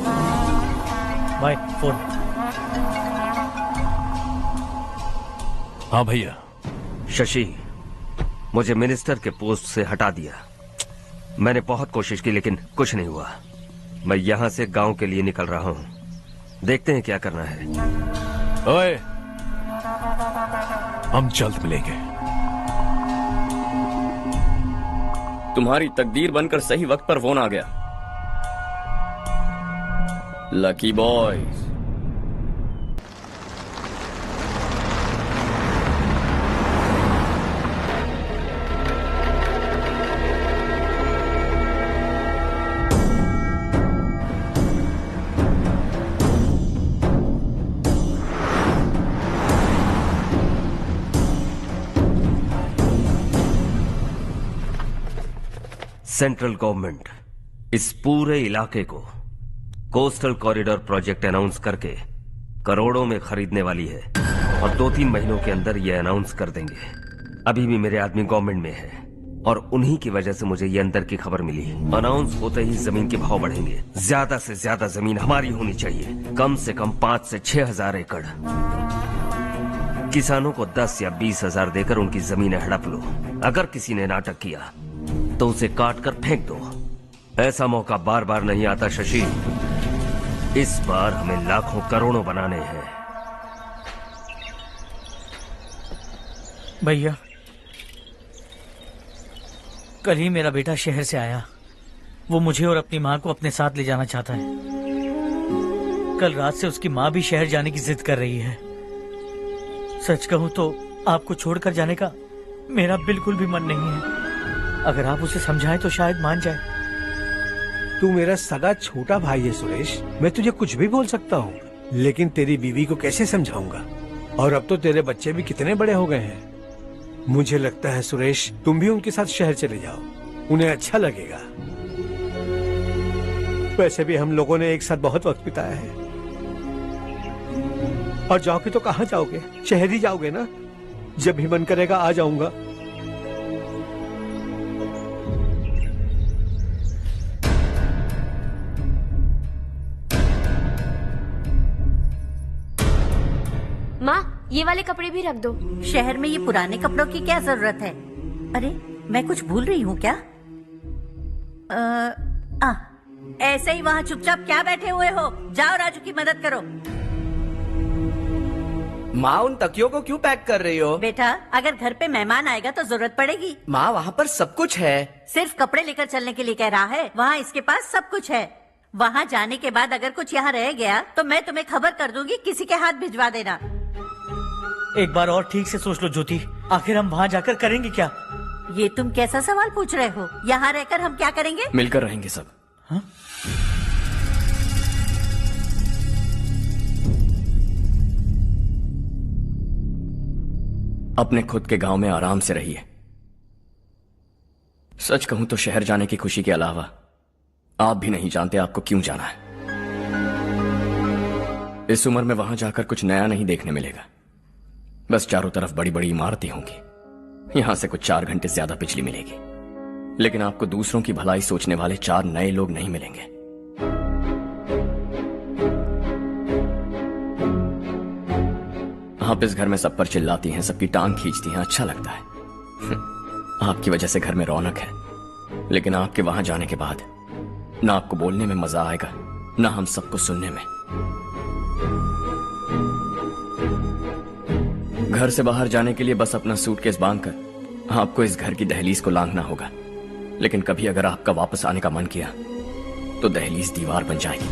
By phone. हाँ भैया। शशि, मुझे मिनिस्टर के पोस्ट से हटा दिया। मैंने बहुत कोशिश की लेकिन कुछ नहीं हुआ। मैं यहां से गांव के लिए निकल रहा हूं। देखते हैं क्या करना है। ओए, हम जल्द मिलेंगे। तुम्हारी तकदीर बनकर सही वक्त पर फोन आ गया। Lucky boys. सेंट्रल गवर्नमेंट इस पूरे इलाके को कोस्टल कॉरिडोर प्रोजेक्ट अनाउंस करके करोड़ों में खरीदने वाली है और 2-3 महीनों के अंदर ये अनाउंस कर देंगे। अभी भी मेरे आदमी गवर्नमेंट में है और उन्हीं की वजह से मुझे ये अंदर की खबर मिली। अनाउंस होते ही जमीन के भाव बढ़ेंगे। ज्यादा से ज्यादा जमीन हमारी होनी चाहिए, कम से कम 5 से 6 हजार एकड़। किसानों को 10 या 20 हजार देकर उनकी जमीनें हड़प लो। अगर किसी ने नाटक किया तो उसे काट कर फेंक दो। ऐसा मौका बार बार नहीं आता शशि। इस बार हमें लाखों करोड़ों बनाने हैं। भैया, कल ही मेरा बेटा शहर से आया। वो मुझे और अपनी माँ को अपने साथ ले जाना चाहता है। कल रात से उसकी माँ भी शहर जाने की जिद कर रही है। सच कहूँ तो आपको छोड़कर जाने का मेरा बिल्कुल भी मन नहीं है। अगर आप उसे समझाएं तो शायद मान जाए। तू मेरा सगा छोटा भाई है सुरेश, मैं तुझे कुछ भी बोल सकता हूँ, लेकिन तेरी बीवी को कैसे समझाऊंगा? और अब तो तेरे बच्चे भी कितने बड़े हो गए हैं। मुझे लगता है सुरेश, तुम भी उनके साथ शहर चले जाओ, उन्हें अच्छा लगेगा। वैसे भी हम लोगों ने एक साथ बहुत वक्त बिताया है। और जाओगे तो कहाँ जाओगे? शहर ही जाओगे ना? जब भी मन करेगा आ जाऊंगा। माँ, ये वाले कपड़े भी रख दो। शहर में ये पुराने कपड़ों की क्या जरूरत है? अरे मैं कुछ भूल रही हूँ क्या? ऐसे ही वहाँ चुपचाप क्या बैठे हुए हो? जाओ राजू की मदद करो। माँ, उन तकियों को क्यों पैक कर रही हो? बेटा, अगर घर पे मेहमान आएगा तो जरूरत पड़ेगी। माँ, वहाँ पर सब कुछ है। सिर्फ कपड़े लेकर चलने के लिए कह रहा है? वहाँ इसके पास सब कुछ है। वहाँ जाने के बाद अगर कुछ यहाँ रह गया तो मैं तुम्हें खबर कर दूंगी, किसी के हाथ भिजवा देना। एक बार और ठीक से सोच लो ज्योति, आखिर हम वहाँ जाकर करेंगे क्या? ये तुम कैसा सवाल पूछ रहे हो? यहाँ रहकर हम क्या करेंगे? मिलकर रहेंगे सब। हाँ? अपने खुद के गांव में आराम से रहिए। सच कहूं तो शहर जाने की खुशी के अलावा आप भी नहीं जानते आपको क्यों जाना है। इस उम्र में वहां जाकर कुछ नया नहीं देखने मिलेगा। बस चारों तरफ बड़ी बड़ी इमारतें होंगी। यहां से कुछ 4 घंटे ज्यादा बिजली मिलेगी, लेकिन आपको दूसरों की भलाई सोचने वाले 4 नए लोग नहीं मिलेंगे। आप इस घर में सब पर चिल्लाती हैं, सबकी टांग खींचती हैं, अच्छा लगता है। आपकी वजह से घर में रौनक है, लेकिन आपके वहां जाने के बाद ना आपको बोलने में मजा आएगा, ना हम सबको सुनने में। घर से बाहर जाने के लिए बस अपना सूटकेस बांधकर आपको इस घर की दहलीज को लांघना होगा, लेकिन कभी अगर आपका वापस आने का मन किया तो दहलीज दीवार बन जाएगी।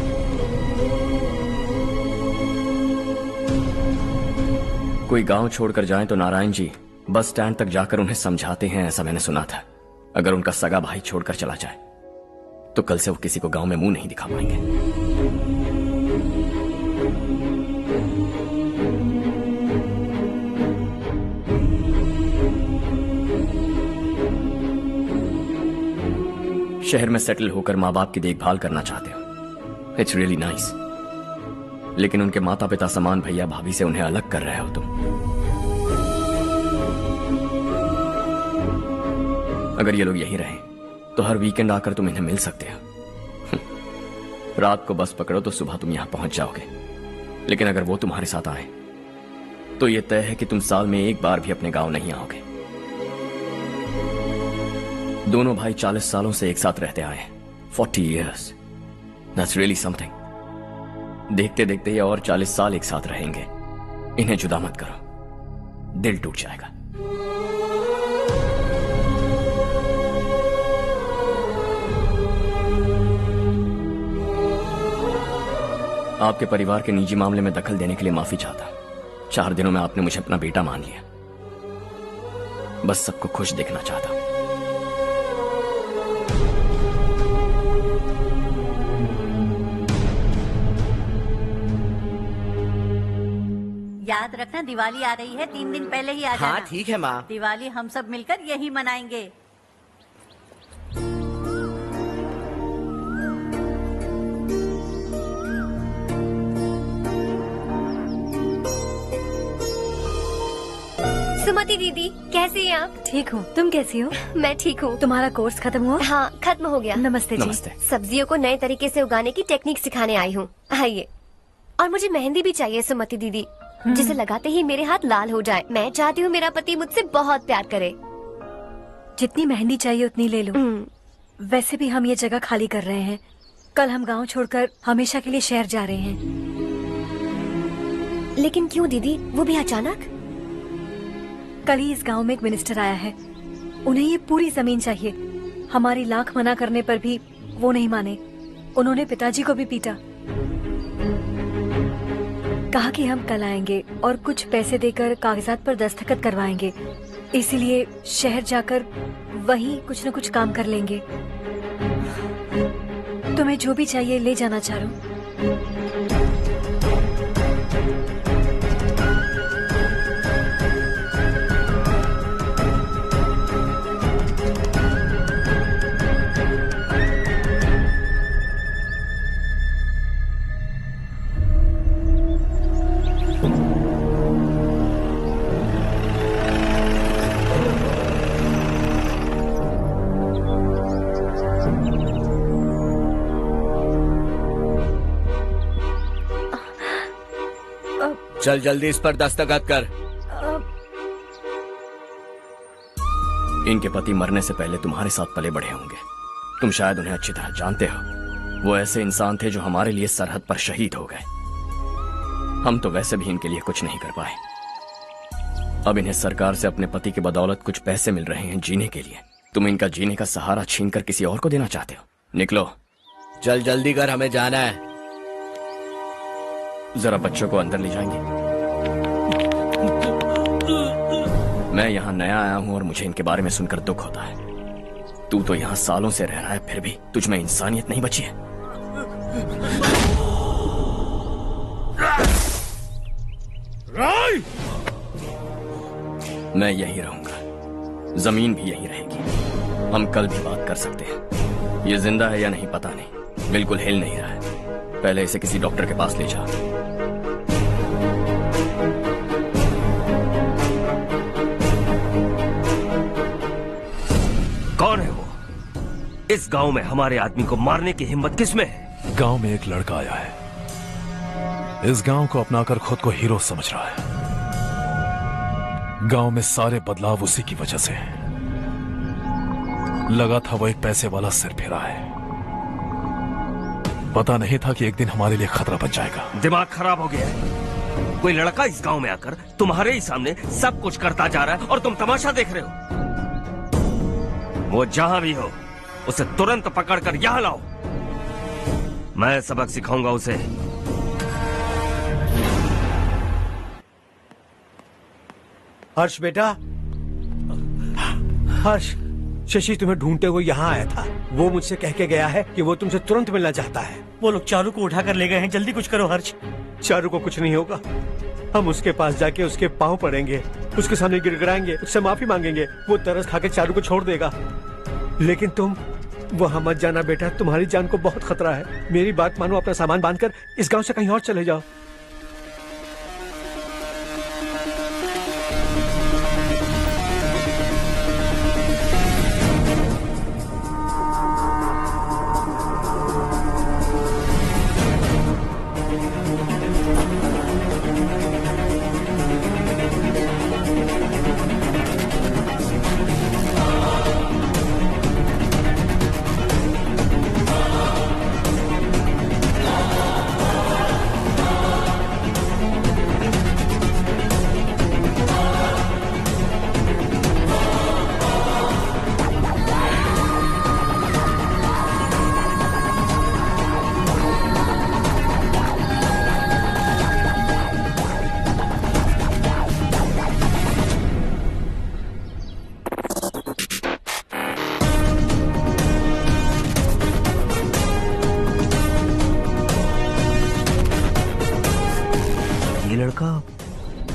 कोई गांव छोड़कर जाए तो नारायण जी बस स्टैंड तक जाकर उन्हें समझाते हैं, ऐसा मैंने सुना था। अगर उनका सगा भाई छोड़कर चला जाए तो कल से वो किसी को गांव में मुंह नहीं दिखा पाएंगे। शहर में सेटल होकर माँ बाप की देखभाल करना चाहते हो, इट्स रियली नाइस। लेकिन उनके माता पिता समान भैया भाभी से उन्हें अलग कर रहे हो तुम। अगर ये लोग यहीं रहे तो हर वीकेंड आकर तुम इन्हें मिल सकते हो। रात को बस पकड़ो तो सुबह तुम यहां पहुंच जाओगे। लेकिन अगर वो तुम्हारे साथ आए तो ये तय है कि तुम साल में एक बार भी अपने गांव नहीं आओगे। दोनों भाई 40 सालों से एक साथ रहते आए, 40 years, that's really something। देखते देखते ये और 40 साल एक साथ रहेंगे। इन्हें जुदा मत करो, दिल टूट जाएगा। आपके परिवार के निजी मामले में दखल देने के लिए माफी चाहता। 4 दिनों में आपने मुझे अपना बेटा मान लिया। बस सबको खुश देखना चाहता। याद रखना दिवाली आ रही है, 3 दिन पहले ही आ जाना। हाँ ठीक है माँ। दिवाली हम सब मिलकर यही मनाएंगे। सुमति दीदी, कैसी हैं आप? ठीक हूँ, तुम कैसी हो? मैं ठीक हूँ। तुम्हारा कोर्स खत्म हुआ? हाँ, खत्म हो गया। नमस्ते जी। नमस्ते। सब्जियों को नए तरीके से उगाने की टेक्निक सिखाने आई हूँ। आइए। और मुझे मेहंदी भी चाहिए सुमति दीदी, जिसे लगाते ही मेरे हाथ लाल हो जाए। मैं चाहती हूँ मेरा पति मुझसे बहुत प्यार करे। जितनी मेहंदी चाहिए उतनी ले लो। वैसे भी हम ये जगह खाली कर रहे हैं। कल हम गांव छोड़कर हमेशा के लिए शहर जा रहे हैं। लेकिन क्यों दीदी, वो भी अचानक? कल ही इस गांव में एक मिनिस्टर आया है। उन्हें ये पूरी जमीन चाहिए। हमारी लाख मना करने पर भी वो नहीं माने। उन्होंने पिताजी को भी पीटा। कहा कि हम कल आएंगे और कुछ पैसे देकर कागजात पर दस्तखत करवाएंगे। इसीलिए शहर जाकर वहीं कुछ न कुछ काम कर लेंगे। तुम्हें जो भी चाहिए ले जाना चारो। चल जल्दी इस पर दस्तखत कर। इनके पति मरने से पहले तुम्हारे साथ पले बढ़े होंगे। तुम शायद उन्हें अच्छी तरह जानते हो। वो ऐसे इंसान थे जो हमारे लिए सरहद पर शहीद हो गए। हम तो वैसे भी इनके लिए कुछ नहीं कर पाए। अब इन्हें सरकार से अपने पति की बदौलत कुछ पैसे मिल रहे हैं जीने के लिए। तुम इनका जीने का सहारा छीनकर किसी और को देना चाहते हो? निकलो। चल जल्दी कर, हमें जाना है। जरा बच्चों को अंदर ले जाएंगे? मैं यहाँ नया आया हूँ और मुझे इनके बारे में सुनकर दुख होता है। तू तो यहाँ सालों से रह रहा है, फिर भी तुझ में इंसानियत नहीं बची है। मैं यही रहूंगा, जमीन भी यही रहेगी। हम कल भी बात कर सकते हैं। ये जिंदा है या नहीं पता नहीं, बिल्कुल हिल नहीं रहा है। पहले इसे किसी डॉक्टर के पास ले जा। कौन है वो? इस गांव में हमारे आदमी को मारने की हिम्मत किसमें है? गांव में एक लड़का आया है। इस गांव को अपनाकर खुद को हीरो समझ रहा है। गांव में सारे बदलाव उसी की वजह से हैं। लगा था वो एक पैसे वाला सिर फेरा है। पता नहीं था कि एक दिन हमारे लिए खतरा बन जाएगा। दिमाग खराब हो गया है। कोई लड़का इस गांव में आकर तुम्हारे ही सामने सब कुछ करता जा रहा है और तुम तमाशा देख रहे हो। वो जहां भी हो उसे तुरंत पकड़कर यहां लाओ। मैं सबक सिखाऊंगा उसे। हर्ष बेटा, हर्ष, शशि तुम्हें ढूंढते हुए यहाँ आया था। वो मुझसे कह के गया है कि वो तुमसे तुरंत मिलना चाहता है। वो लोग चारू को उठाकर ले गए हैं, जल्दी कुछ करो हर्ष। चारू को कुछ नहीं होगा। हम उसके पास जाके उसके पांव पड़ेंगे, उसके सामने गिड़गिड़ाएंगे, उससे माफी मांगेंगे। वो तरस खा के चारू को छोड़ देगा। लेकिन तुम वहां मत जाना बेटा, तुम्हारी जान को बहुत खतरा है। मेरी बात मानो, अपना सामान बांधकर इस गांव से कहीं और चले जाओ।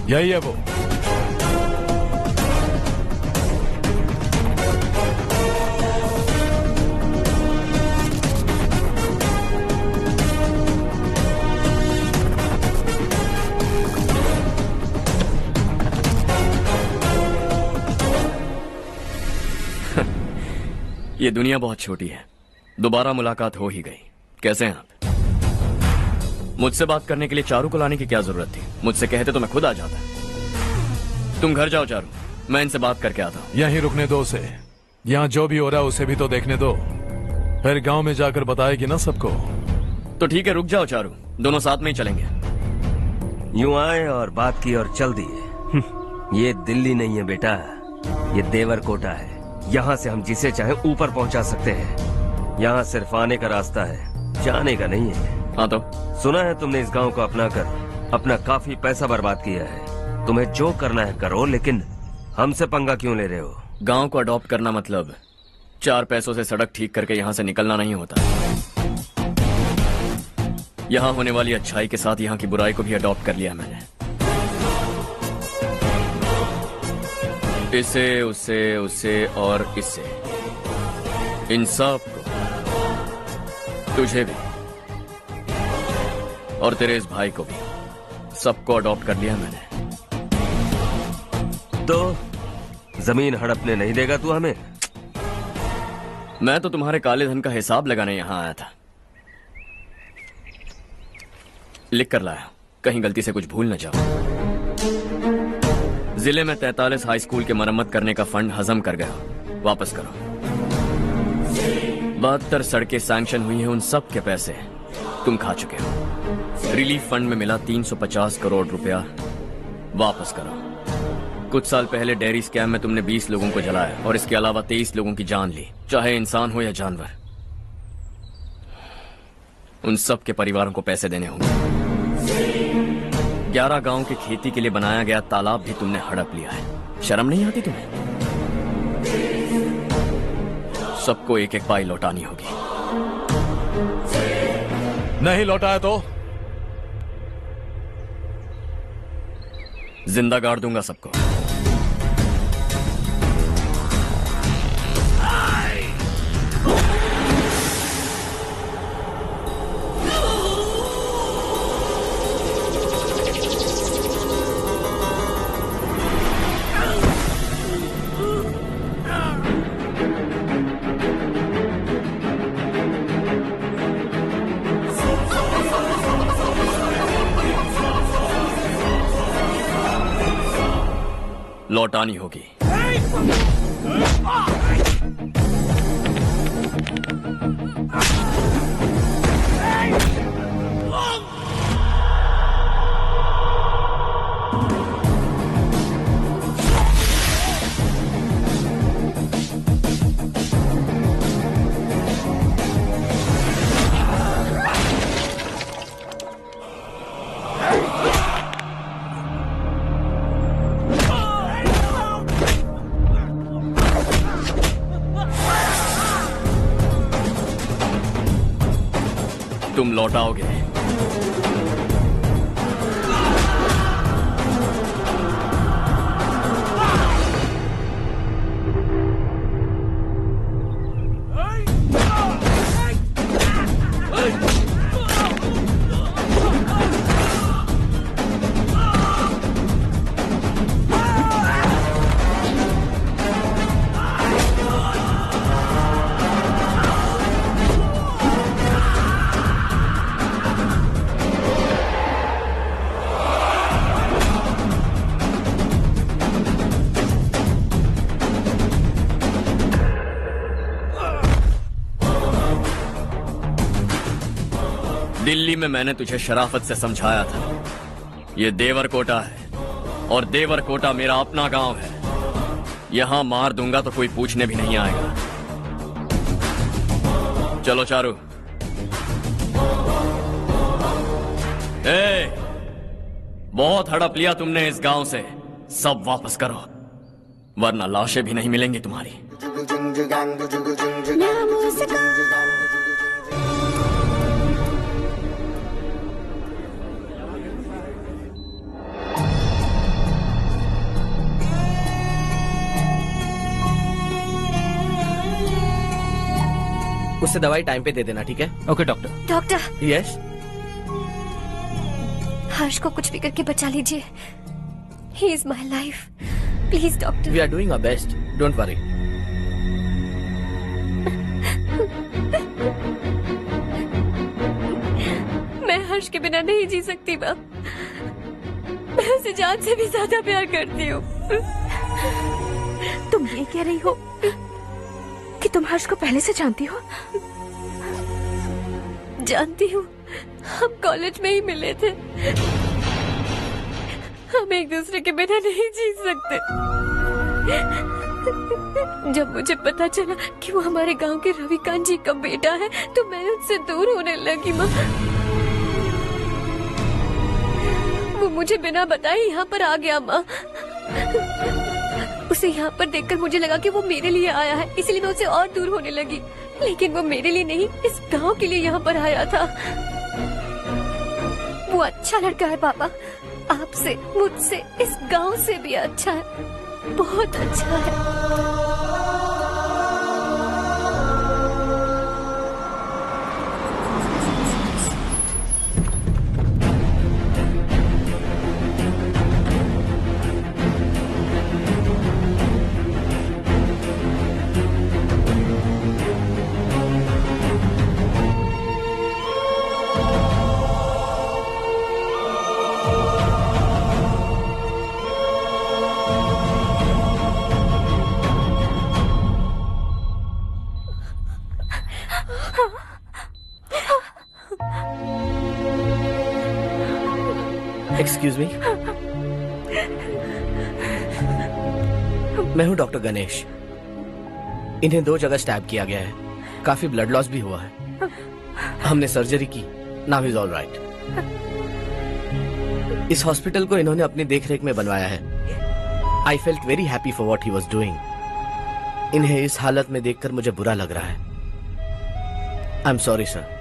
यही है वो। ये दुनिया बहुत छोटी है। दोबारा मुलाकात हो ही गई। कैसे हैं आप? मुझसे बात करने के लिए चारू को लाने की क्या जरूरत थी? मुझसे कहते तो मैं खुद आ जाता। तुम घर जाओ चारू, मैं इनसे बात करके आता हूँ। यहीं रुकने दो उसे। यहाँ जो भी हो रहा है उसे भी तो देखने दो, फिर गांव में जाकर बताएगी ना सबको। तो ठीक है, रुक जाओ चारू, दोनों साथ में ही चलेंगे। यूं आए और बात की और चल दिए। ये दिल्ली नहीं है बेटा, ये देवरकोटा है। यहाँ से हम जिसे चाहे ऊपर पहुँचा सकते हैं। यहाँ सिर्फ आने का रास्ता है, जाने का नहीं है। हाँ तो सुना है तुमने इस गांव को अपना कर अपना काफी पैसा बर्बाद किया है। तुम्हें जो करना है करो, लेकिन हमसे पंगा क्यों ले रहे हो? गांव को अडॉप्ट करना मतलब 4 पैसों से सड़क ठीक करके यहाँ से निकलना नहीं होता। यहाँ होने वाली अच्छाई के साथ यहाँ की बुराई को भी अडॉप्ट कर लिया मैंने। इसे, उसे, उसे और इससे, इन सब को, तुझे भी और तेरे इस भाई को भी, सबको अडॉप्ट कर लिया मैंने। तो जमीन हड़पने नहीं देगा तू हमें? मैं तो तुम्हारे काले धन का हिसाब लगाने यहाँ आया था। लिख कर लाया, कहीं गलती से कुछ भूल न जाओ। जिले में 43 हाई स्कूल के मरम्मत करने का फंड हजम कर गया, वापस करो। 72 सड़कें सैंक्शन हुई हैं, उन सब के पैसे तुम खा चुके हो। रिलीफ फंड में मिला 350 करोड़ रुपया, वापस करो। कुछ साल पहले डेयरी स्कैम में तुमने 20 लोगों को जलाया और इसके अलावा 23 लोगों की जान ली, चाहे इंसान हो या जानवर। उन सब के परिवारों को पैसे देने होंगे। 11 गांव की खेती के लिए बनाया गया तालाब भी तुमने हड़प लिया है। शर्म नहीं आती तुम्हें? सबको एक एक पाई लौटानी होगी। नहीं लौटाया तो जिंदा गाड़ दूंगा सबको। लौटानी होगी। तुम लौटाओगे। दिल्ली में मैंने तुझे शराफत से समझाया था, ये देवरकोटा है और देवरकोटा मेरा अपना गांव है। यहां मार दूंगा तो कोई पूछने भी नहीं आएगा। चलो चारू। बहुत हड़प लिया तुमने इस गांव से, सब वापस करो वरना लाशें भी नहीं मिलेंगी तुम्हारी। उससे दवाई टाइम पे दे देना, ठीक है? Okay doctor. Doctor. Yes. Harsh को कुछ भी करके बचा लीजिए। He is my life, please doctor. We are doing our best, don't worry. मैं हर्ष के बिना नहीं जी सकती माँ। मैं उसे जान से भी ज्यादा प्यार करती हूँ। तुम ये कह रही हो कि तुम हर्ष को पहले से जानती हो? जानती हूँ, हम कॉलेज में ही मिले थे। हम एक दूसरे के बिना नहीं जी सकते। जब मुझे पता चला कि वो हमारे गांव के रविकांत जी का बेटा है तो मैं उससे दूर होने लगी माँ। वो मुझे बिना बताए यहाँ पर आ गया माँ। उसे यहाँ पर देखकर मुझे लगा कि वो मेरे लिए आया है, इसलिए मैं उससे और दूर होने लगी। लेकिन वो मेरे लिए नहीं, इस गांव के लिए यहाँ पर आया था। वो अच्छा लड़का है पापा, आपसे, मुझसे, इस गांव से भी अच्छा है, बहुत अच्छा है। एक्सक्यूज मी, मैं हूं डॉक्टर गणेश। इन्हें 2 जगह स्टैब किया गया है, काफी ब्लड लॉस भी हुआ है। हमने सर्जरी की, नाउ इज ऑल राइट। इस हॉस्पिटल को इन्होंने अपनी देखरेख में बनवाया है। I felt very happy for what he was doing. इन्हें इस हालत में देखकर मुझे बुरा लग रहा है। I am sorry sir.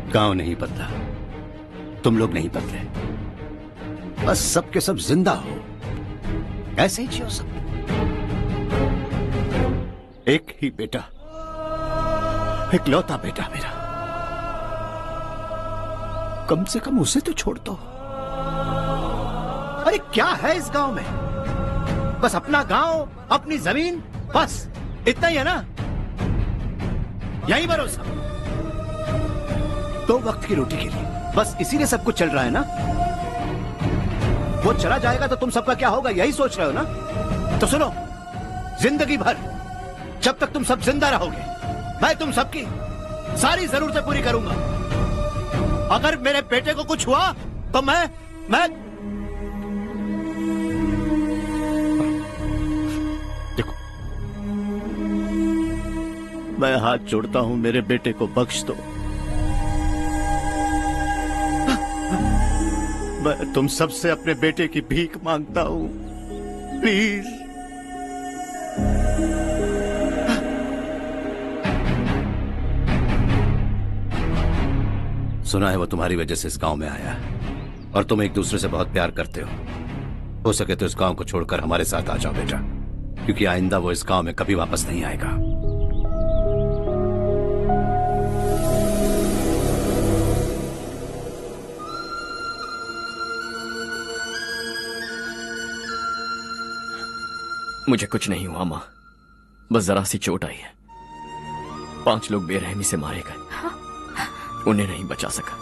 गांव नहीं बदला, तुम लोग नहीं बदले, बस सबके सब जिंदा हो, ऐसे ही जियो सब। एक ही बेटा, इकलौता बेटा मेरा, कम से कम उसे तो छोड़ दो। अरे क्या है इस गांव में? बस अपना गांव, अपनी जमीन, बस इतना ही है ना? यही भरोसा 2 वक्त की रोटी के लिए, बस इसीलिए सब कुछ चल रहा है ना? वो चला जाएगा तो तुम सबका क्या होगा, यही सोच रहे हो ना? तो सुनो, जिंदगी भर जब तक तुम सब जिंदा रहोगे, मैं तुम सबकी सारी जरूरतें पूरी करूंगा। अगर मेरे बेटे को कुछ हुआ तो मैं देखो, मैं हाथ जोड़ता हूं, मेरे बेटे को बख्श दो। मैं तुम सबसे अपने बेटे की भीख मांगता हूं, प्लीज। सुना है वो तुम्हारी वजह से इस गांव में आया है और तुम एक दूसरे से बहुत प्यार करते हो सके तो इस गांव को छोड़कर हमारे साथ आ जाओ बेटा, क्योंकि आइंदा वो इस गांव में कभी वापस नहीं आएगा। मुझे कुछ नहीं हुआ माँ, बस जरा सी चोट आई है। 5 लोग बेरहमी से मारे गए, उन्हें नहीं बचा सका।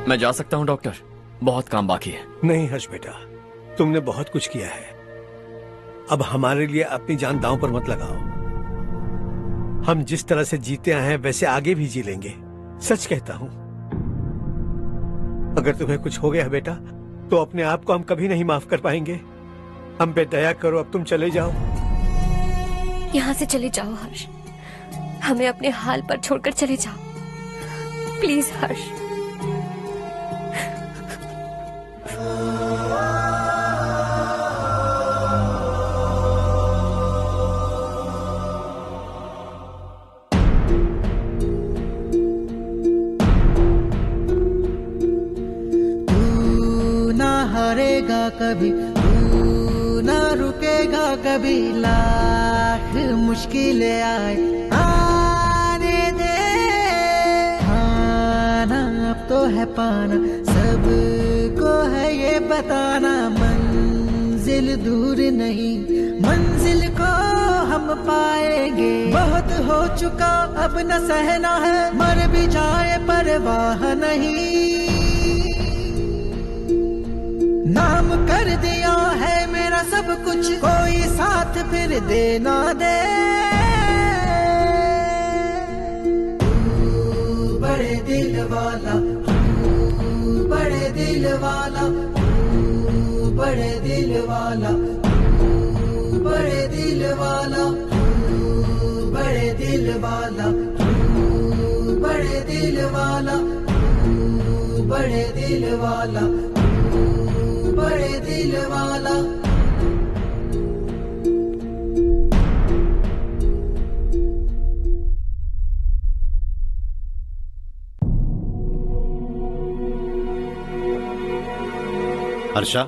मैं जा सकता हूं डॉक्टर, बहुत काम बाकी है। नहीं हर्ष बेटा, तुमने बहुत कुछ किया है, अब हमारे लिए अपनी जान दांव पर मत लगाओ। हम जिस तरह से जीते आए हैं वैसे आगे भी जी लेंगे, सच कहता हूं। अगर तुम्हें कुछ हो गया बेटा तो अपने आप को हम कभी नहीं माफ कर पाएंगे। हम पे दया करो, अब तुम चले जाओ। यहाँ से चले जाओ हर्ष, हमें अपने हाल पर छोड़कर चले जाओ प्लीज हर्ष। कभी तू ना रुकेगा, कभी लाख मुश्किलें आए आने दे। खाना अब तो है पाना, सबको है ये बताना। मंजिल दूर नहीं, मंजिल को हम पाएंगे। बहुत हो चुका अब न सहना है, मर भी जाए परवाह नहीं। नाम कर दिया है मेरा सब कुछ, कोई साथ फिर देना दे। तू बड़े दिल वाला, तू बड़े दिल वाला, तू बड़े दिल वाला, तू बड़े दिल वाला, तू बड़े दिल वाला, तू बड़े दिल वाला, तू बड़े दिल वाला, बड़े दिल वाला। हर्षा,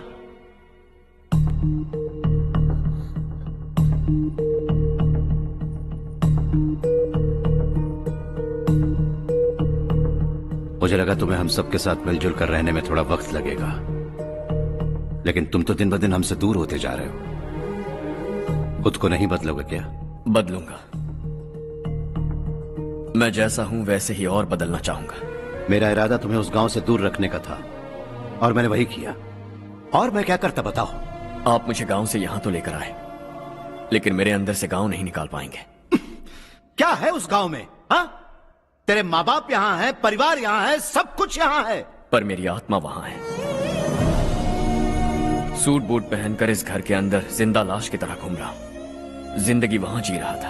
मुझे लगा तुम्हें हम सबके साथ मिलजुल कर रहने में थोड़ा वक्त लगेगा, लेकिन तुम तो दिन ब दिन हमसे दूर होते जा रहे हो। खुद को नहीं बदलोगे क्या? बदलूंगा, मैं जैसा हूं वैसे ही और बदलना चाहूंगा। मेरा इरादा तुम्हें उस गांव से दूर रखने का था और मैंने वही किया। और मैं क्या करता बताओ? आप मुझे गांव से यहां तो लेकर आए, लेकिन मेरे अंदर से गांव नहीं निकाल पाएंगे। क्या है उस गांव में? हाँ, तेरे माँ बाप यहाँ है, परिवार यहाँ है, सब कुछ यहाँ है, पर मेरी आत्मा वहां है। सूट बूट पहनकर इस घर के अंदर जिंदा लाश की तरह घूम रहा हूं, जिंदगी वहां जी रहा था।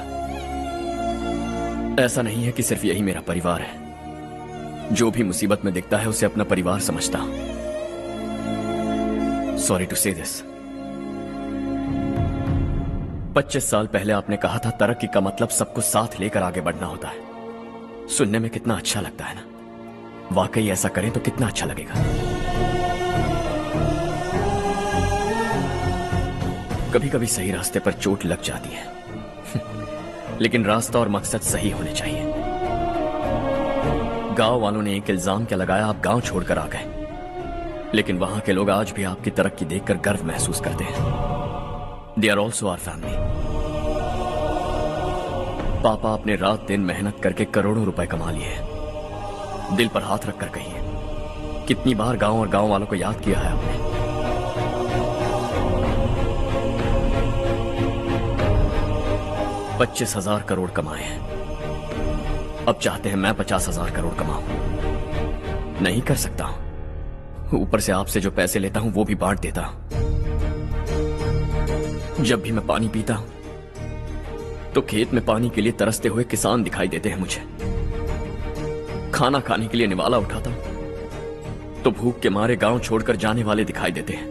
ऐसा नहीं है कि सिर्फ यही मेरा परिवार है, जो भी मुसीबत में दिखता है उसे अपना परिवार समझता हूं। सॉरी टू से दिस। 25 साल पहले आपने कहा था तरक्की का मतलब सबको साथ लेकर आगे बढ़ना होता है। सुनने में कितना अच्छा लगता है ना? वाकई ऐसा करें तो कितना अच्छा लगेगा। कभी कभी सही रास्ते पर चोट लग जाती है लेकिन रास्ता और मकसद सही होने चाहिए। गांव वालों ने एक इल्जाम क्या लगाया, आप गांव छोड़कर आ गए, लेकिन वहां के लोग आज भी आपकी तरक्की देखकर गर्व महसूस करते हैं। They are also our family. पापा आपने रात दिन मेहनत करके करोड़ों रुपए कमा लिए हैं। दिल पर हाथ रखकर कहिए, कितनी बार गांव और गांव वालों को याद किया है आपने? $25,000 करोड़ कमाए हैं, अब चाहते हैं मैं 50,000 करोड़ कमाऊं। नहीं कर सकता हूं। ऊपर से आपसे जो पैसे लेता हूं वो भी बांट देता हूं। जब भी मैं पानी पीता हूं तो खेत में पानी के लिए तरसते हुए किसान दिखाई देते हैं मुझे। खाना खाने के लिए निवाला उठाता हूं तो भूख के मारे गांव छोड़कर जाने वाले दिखाई देते हैं।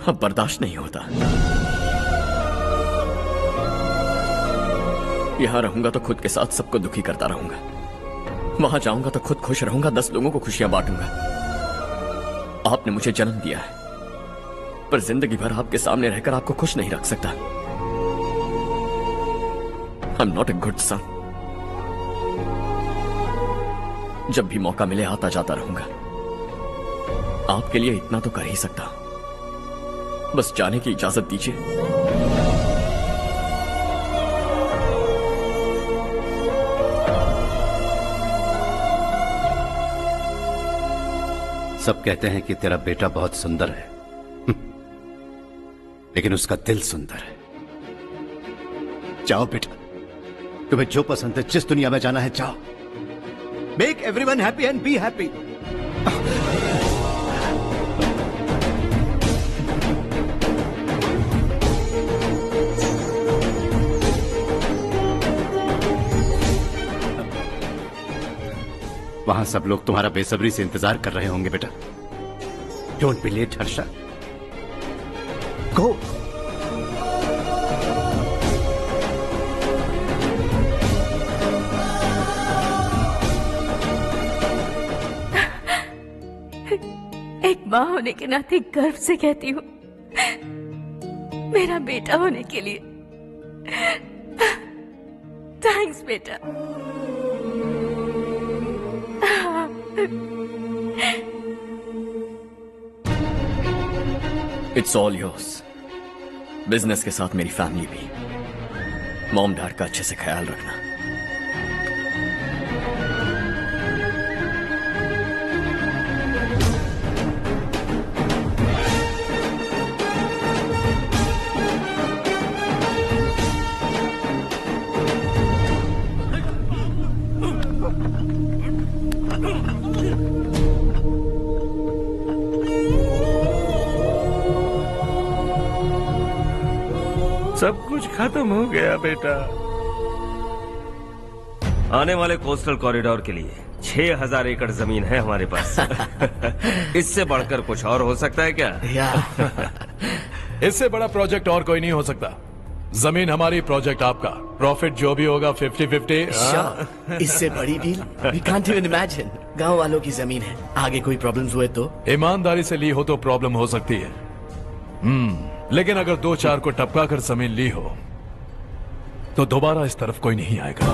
अब बर्दाश्त नहीं होता। यहां रहूंगा तो खुद के साथ सबको दुखी करता रहूंगा, वहां जाऊंगा तो खुद खुश रहूंगा, 10 लोगों को खुशियां बांटूंगा। आपने मुझे जन्म दिया है, पर जिंदगी भर आपके सामने रहकर आपको खुश नहीं रख सकता। I am not a good son. जब भी मौका मिले आता जाता रहूंगा। आपके लिए इतना तो कर ही सकता, बस जाने की इजाजत दीजिए। सब कहते हैं कि तेरा बेटा बहुत सुंदर है, लेकिन उसका दिल सुंदर है। जाओ बेटा, तुम्हें जो पसंद है, जिस दुनिया में जाना है जाओ। Make everyone happy and be happy. वहां सब लोग तुम्हारा बेसब्री से इंतजार कर रहे होंगे बेटा। डोंट बी लेट हर्षा, गो। एक माँ होने के नाते गर्व से कहती हूँ, मेरा बेटा होने के लिए थैंक्स बेटा। It's all yours. बिजनेस के साथ मेरी फैमिली भी। मॉम डैड का अच्छे से ख्याल रखना। सब कुछ खत्म हो गया बेटा। आने वाले कोस्टल कॉरिडोर के लिए 6000 एकड़ जमीन है हमारे पास। इससे बढ़कर कुछ और हो सकता है क्या? इससे बड़ा प्रोजेक्ट और कोई नहीं हो सकता। जमीन हमारी, प्रोजेक्ट आपका। प्रॉफिट जो भी होगा 50-50। इससे बड़ी deal we can't even imagine. गांव वालों की जमीन है, आगे कोई प्रॉब्लम्स हुए तो? ईमानदारी से ली हो तो प्रॉब्लम हो सकती है, लेकिन अगर 2-4 को टपका कर जमीन ली हो तो दोबारा इस तरफ कोई नहीं आएगा।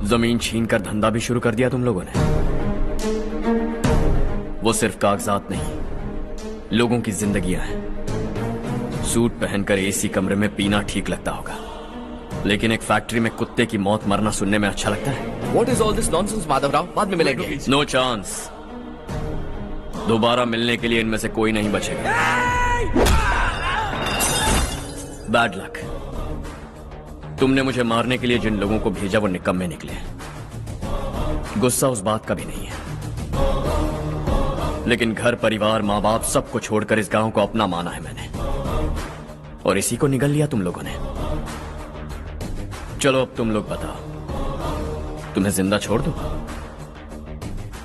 जमीन छीनकर धंधा भी शुरू कर दिया तुम लोगों ने। वो सिर्फ कागजात नहीं, लोगों की जिंदगियां हैं। सूट पहनकर एसी कमरे में पीना ठीक लगता होगा, लेकिन एक फैक्ट्री में कुत्ते की मौत मरना सुनने में अच्छा लगता है। What is all this nonsense, Madhavrao? बाद में मिलेंगे। No chance. दोबारा मिलने के लिए इनमें से कोई नहीं बचेगा। Bad luck. तुमने मुझे मारने के लिए जिन लोगों को भेजा वो निकम्मे निकले। गुस्सा उस बात का भी नहीं है, लेकिन घर परिवार माँ बाप सबको छोड़कर इस गांव को अपना माना है मैंने, और इसी को निगल लिया तुम लोगों ने। चलो अब तुम लोग बताओ, तुम्हें जिंदा छोड़ दूं?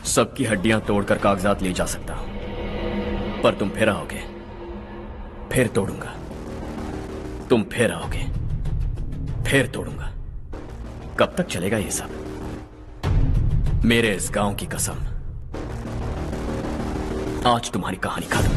सबकी हड्डियां तोड़कर कागजात ले जा सकता हूं, पर तुम फिर आओगे, फिर तोड़ूंगा। तुम फिर आओगे, फिर तोड़ूंगा। कब तक चलेगा ये सब? मेरे इस गांव की कसम, आज तुम्हारी कहानी खत्म।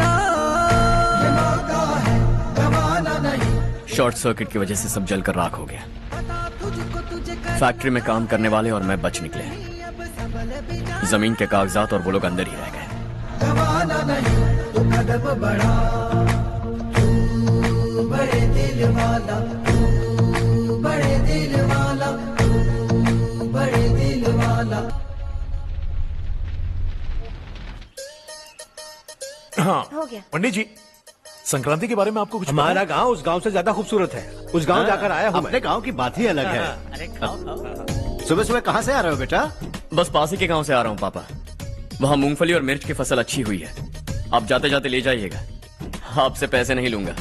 जीना ये मौका है, गवाना नहीं। शॉर्ट सर्किट की वजह से सब जलकर राख हो गया। फैक्ट्री में काम करने वाले और मैं बच निकले। जमीन के कागजात और वो लोग अंदर ही रह गए। गवाना नहीं तो कदम बढ़ा, तू बड़े दिल वाला, तू बड़े दिल वाला, तू बड़े दिल वाला। हाँ हो गया। पंडित जी, संक्रांति के बारे में आपको कुछ हमारा गांव उस गांव से ज्यादा खूबसूरत है। उस गांव जाकर आया हूँ अपने गांव की बात ही अलग है। सुबह सुबह कहाँ से आ रहे हो बेटा? बस पास ही के गांव से आ रहा हूँ पापा। वहाँ मूंगफली और मिर्च की फसल अच्छी हुई है। आप जाते जाते ले जाइएगा, आपसे पैसे नहीं लूंगा।